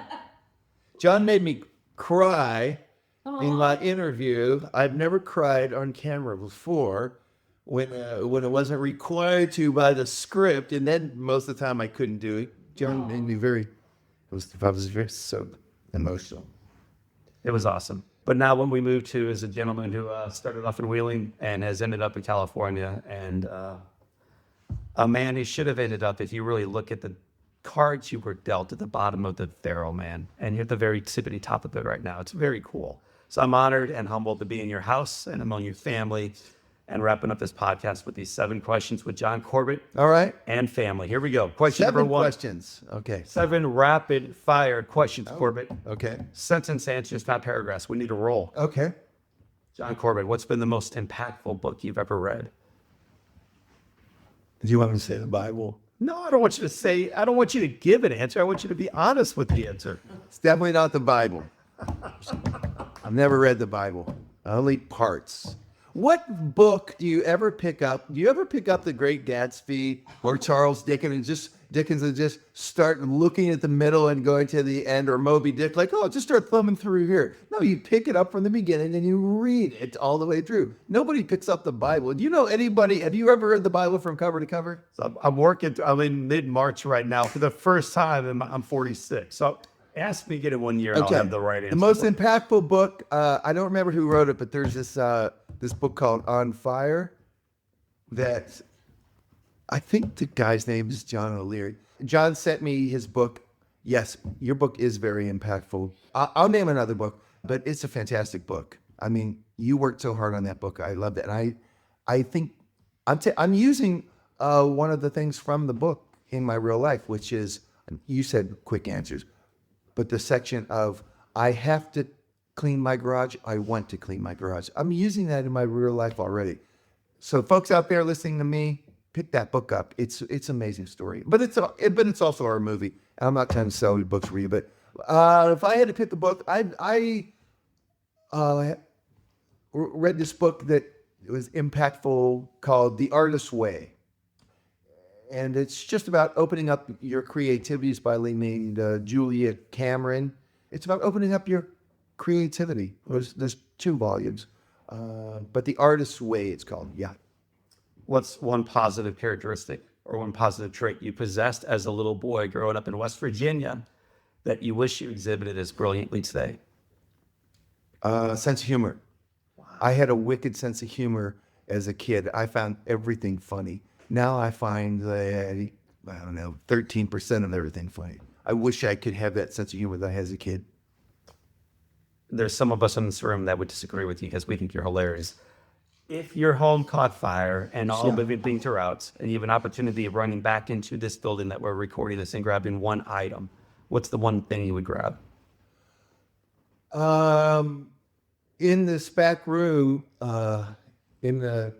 John made me cry in my interview. I've never cried on camera before when it wasn't required to by the script, and then most of the time I couldn't do it. John made me I was very so emotional. It was awesome. But now what we moved to is a gentleman who started off in Wheeling and has ended up in California, and a man who should have ended up, if you really look at the cards you were dealt, at the bottom of the barrel, man. And you're at the very tippity top of it right now. It's very cool. So I'm honored and humbled to be in your house and among your family and wrapping up this podcast with these 7 questions with John Corbett All right. and family. Here we go. Question 7 number 1. questions. Okay. 7 rapid fire questions, Corbett. Okay. Sentence answers, not paragraphs. We need to roll. Okay. John Corbett, what's been the most impactful book you've ever read? Do you want me to say the Bible? No, I don't want you to say, I don't want you to give an answer. I want you to be honest with the answer. It's definitely not the Bible. I've never read the Bible. Only parts. What book do you ever pick up? Do you ever pick up The Great Gatsby or Charles Dickens and just start looking at the middle and going to the end, or Moby Dick, like, oh, just start thumbing through here? No, you pick it up from the beginning and you read it all the way through. Nobody picks up the Bible. Do you know anybody? Have you ever read the Bible from cover to cover? So I'm in mid-March right now for the first time, and I'm 46. So ask me again in 1 year and I'll have the right answer. The most impactful book, I don't remember who wrote it, but there's this book called On Fire that I think the guy's name is John O'Leary. John sent me his book. Yes, your book is very impactful. I'll name another book, but it's a fantastic book. I mean, you worked so hard on that book. I love that. And I think I'm using one of the things from the book in my real life, which is, you said quick answers, but the section of, I have to clean my garage, I want to clean my garage. I'm using that in my real life already. So folks out there listening to me, pick that book up. It's an amazing story, but it's also our movie. I'm not trying to sell you books for you, but if I had to pick a book, I read this book that was impactful called The Artist's Way. And it's just about opening up your creativities by named Julia Cameron. It's about opening up your creativity. There's 2 volumes, but The Artist's Way it's called. Yeah. What's one positive characteristic or one positive trait you possessed as a little boy growing up in West Virginia that you wish you exhibited as brilliantly today? Sense of humor. Wow. I had a wicked sense of humor as a kid. I found everything funny. Now I find that, 13% of everything funny. I wish I could have that sense of humor that I had as a kid. There's some of us in this room that would disagree with you because we think you're hilarious. If your home caught fire and all living things are out, and you have an opportunity of running back into this building that we're recording this and grabbing one item, what's the one thing you would grab? In this back room, in the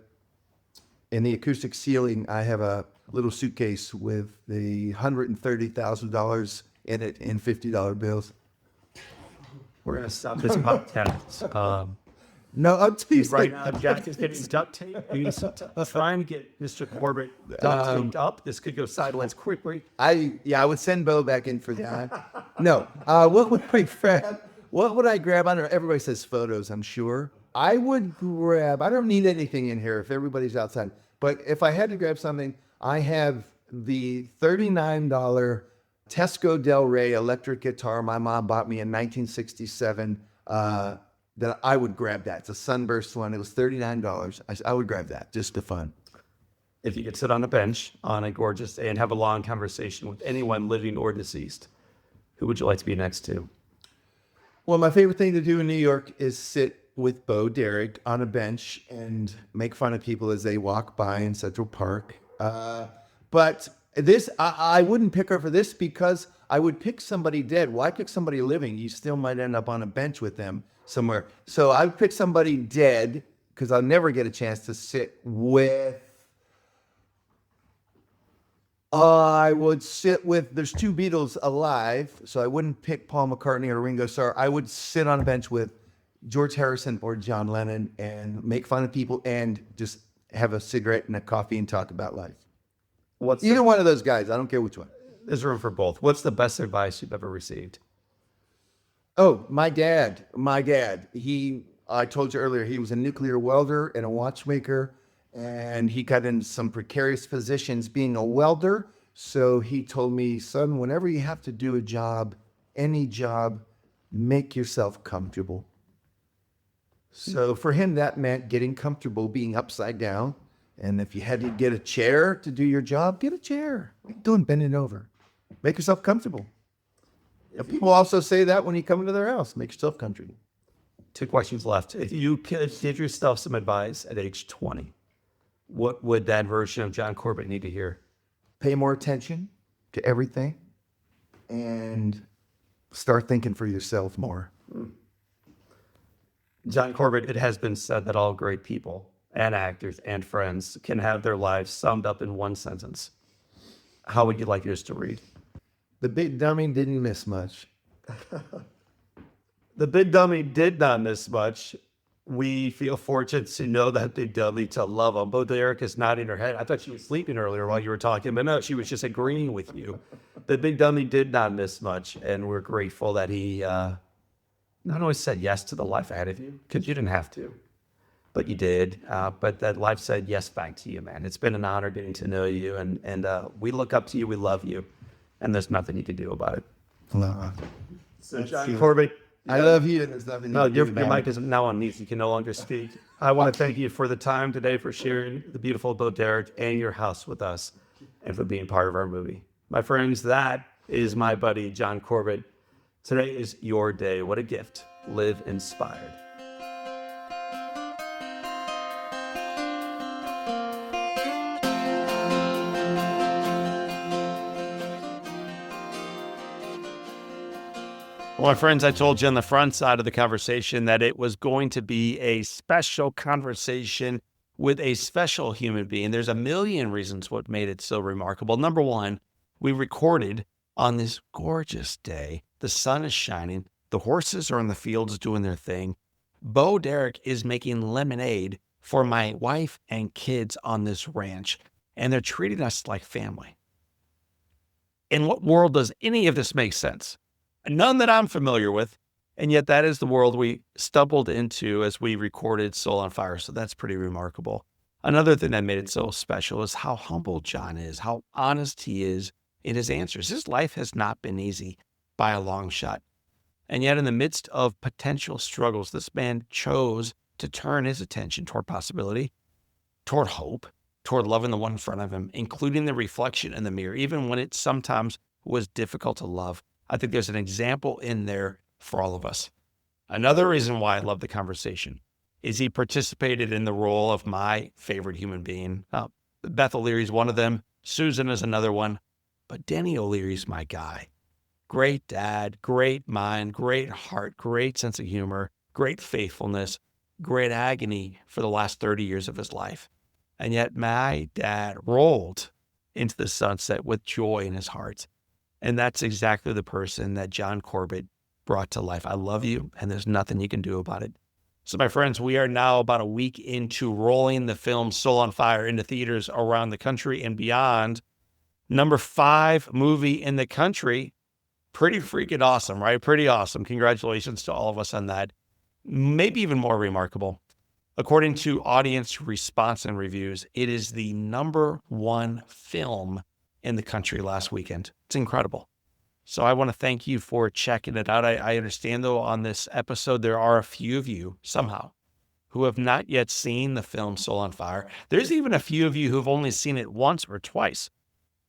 acoustic ceiling, I have a little suitcase with the $130,000 in it in $50 bills. We're going to stop this podcast. No, I'm teasing. Right now, Jack is getting duct tape. He's trying to get Mr. Corbett duct taped up. This could go sideways quickly. I would send Bo back in for that. No. What would I grab? What would I grab? I don't know. Everybody says photos, I'm sure. I would grab, I don't need anything in here if everybody's outside. But if I had to grab something, I have the $39 Tesco Del Rey electric guitar my mom bought me in 1967. That I would grab that. It's a Sunburst one. It was $39. I would grab that just for fun. If you could sit on a bench on a gorgeous day and have a long conversation with anyone living or deceased, who would you like to be next to? Well, my favorite thing to do in New York is sit with Bo Derek on a bench and make fun of people as they walk by in Central Park. But this, I wouldn't pick her for this because I would pick somebody dead. Why pick somebody living? You still might end up on a bench with them somewhere. So I would pick somebody dead because I'll never get a chance to sit with I would sit with, there's two Beatles alive, so I wouldn't pick Paul McCartney or Ringo Starr. I would sit on a bench with George Harrison or John Lennon and make fun of people and just have a cigarette and a coffee and talk about life. Either one of those guys, I don't care which one. There's room for both. What's the best advice you've ever received? Oh, my dad. I told you earlier, he was a nuclear welder and a watchmaker, and he got in some precarious positions being a welder. So he told me, son, whenever you have to do a job, any job, make yourself comfortable. So for him, that meant getting comfortable being upside down. And if you had to get a chair to do your job, get a chair. What are you doing bending over? Make yourself comfortable. People also say that when you come into their house, make yourself comfortable. 2 questions left. If you could give yourself some advice at age 20, what would that version of John Corbett need to hear? Pay more attention to everything and start thinking for yourself more. John Corbett, it has been said that all great people and actors and friends can have their lives summed up in one sentence. How would you like yours to read? The big dummy didn't miss much. The big dummy did not miss much. We feel fortunate to know that big dummy, to love him. Bo Derek is nodding her head. I thought she was sleeping earlier while you were talking, but no, she was just agreeing with you. The big dummy did not miss much, and we're grateful that he not only said yes to the life ahead of you, because you didn't have to, but you did. But that life said yes back to you, man. It's been an honor getting to know you, and we look up to you. We love you, and there's nothing you can do about it. So, John Corbett, I love you, and there's nothing. no, your mic is now on mute. You can no longer speak. I want to thank you for the time today, for sharing the beautiful Bo Derek and your house with us, and for being part of our movie. My friends, that is my buddy, John Corbett. Today is your day. What a gift. Live inspired. Well, my friends, I told you on the front side of the conversation that it was going to be a special conversation with a special human being. There's a million reasons what made it so remarkable. Number one, we recorded on this gorgeous day. The sun is shining. The horses are in the fields doing their thing. Bo Derek is making lemonade for my wife and kids on this ranch, and they're treating us like family. In what world does any of this make sense? None that I'm familiar with, and yet that is the world we stumbled into as we recorded Soul on Fire, so that's pretty remarkable. Another thing that made it so special is how humble John is, how honest he is in his answers. His life has not been easy by a long shot, and yet in the midst of potential struggles, this man chose to turn his attention toward possibility, toward hope, toward loving the one in front of him, including the reflection in the mirror, even when it sometimes was difficult to love. I think there's an example in there for all of us. Another reason why I love the conversation is he participated in the role of my favorite human being. Beth O'Leary's one of them. Susan is another one. But Denny O'Leary's my guy. Great dad, great mind, great heart, great sense of humor, great faithfulness, great agony for the last 30 years of his life. And yet my dad rolled into the sunset with joy in his heart. And that's exactly the person that John Corbett brought to life. I love you, and there's nothing you can do about it. So, my friends, we are now about a week into rolling the film Soul on Fire into theaters around the country and beyond. Number 5 movie in the country. Pretty freaking awesome, right? Pretty awesome. Congratulations to all of us on that. Maybe even more remarkable. According to audience response and reviews, it is the number 1 film in the country last weekend. It's incredible. So I want to thank you for checking it out. I understand, though, on this episode, there are a few of you somehow who have not yet seen the film Soul on Fire. There's even a few of you who've only seen it once or twice.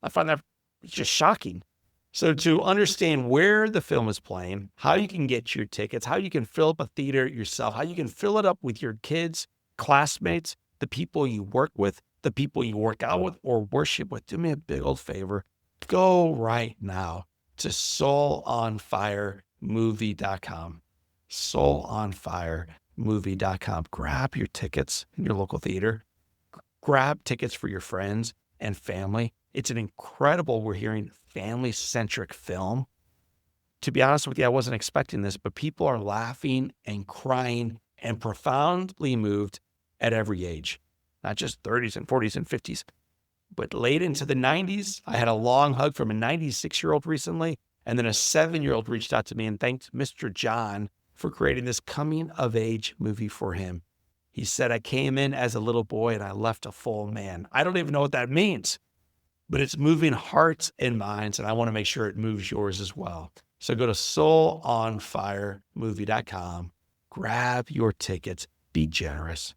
I find that just shocking. So to understand where the film is playing, how you can get your tickets, how you can fill up a theater yourself, how you can fill it up with your kids, classmates, the people you work with, the people you work out with or worship with, do me a big old favor. Go right now to soulonfiremovie.com. Soulonfiremovie.com. Grab your tickets in your local theater. Grab tickets for your friends and family. It's an incredible, we're hearing, family-centric film. To be honest with you, I wasn't expecting this, but people are laughing and crying and profoundly moved at every age, not just 30s and 40s and 50s, but late into the 90s. I had a long hug from a 96-year-old recently, and then a 7-year-old reached out to me and thanked Mr. John for creating this coming-of-age movie for him. He said, I came in as a little boy and I left a full man. I don't even know what that means, but it's moving hearts and minds, and I want to make sure it moves yours as well. So go to soulonfiremovie.com, grab your tickets, be generous.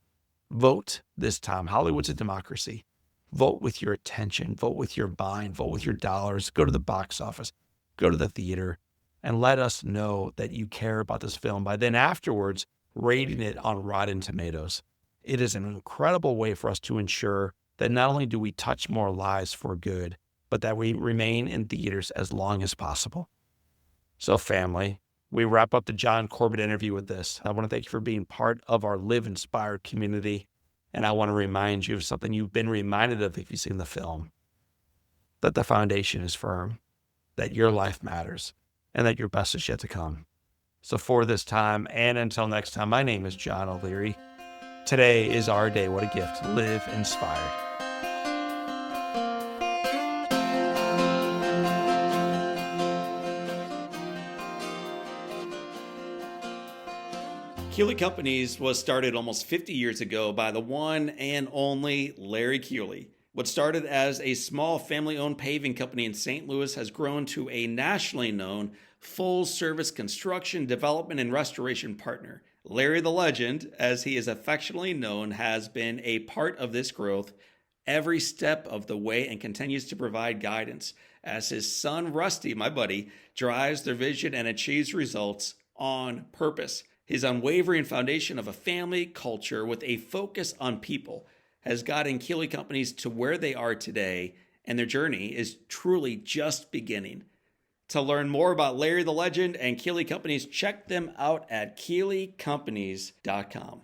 Vote this time. Hollywood's a democracy. Vote with your attention, vote with your mind, vote with your dollars. Go to the box office, go to the theater, and let us know that you care about this film by then afterwards rating it on Rotten Tomatoes. It is an incredible way for us to ensure that not only do we touch more lives for good, but that we remain in theaters as long as possible. So family, we wrap up the John Corbett interview with this. I want to thank you for being part of our Live Inspired community. And I want to remind you of something you've been reminded of if you've seen the film, that the foundation is firm, that your life matters, and that your best is yet to come. So for this time, and until next time, my name is John O'Leary. Today is our day. What a gift. Live inspired. Keeley Companies was started almost 50 years ago by the one and only Larry Keeley. What started as a small family-owned paving company in St. Louis has grown to a nationally known full-service construction, development, and restoration partner. Larry the Legend, as he is affectionately known, has been a part of this growth every step of the way and continues to provide guidance as his son, Rusty, my buddy, drives their vision and achieves results on purpose. His unwavering foundation of a family culture with a focus on people has gotten Keeley Companies to where they are today, and their journey is truly just beginning. To learn more about Larry the Legend and Keeley Companies, check them out at KeeleyCompanies.com.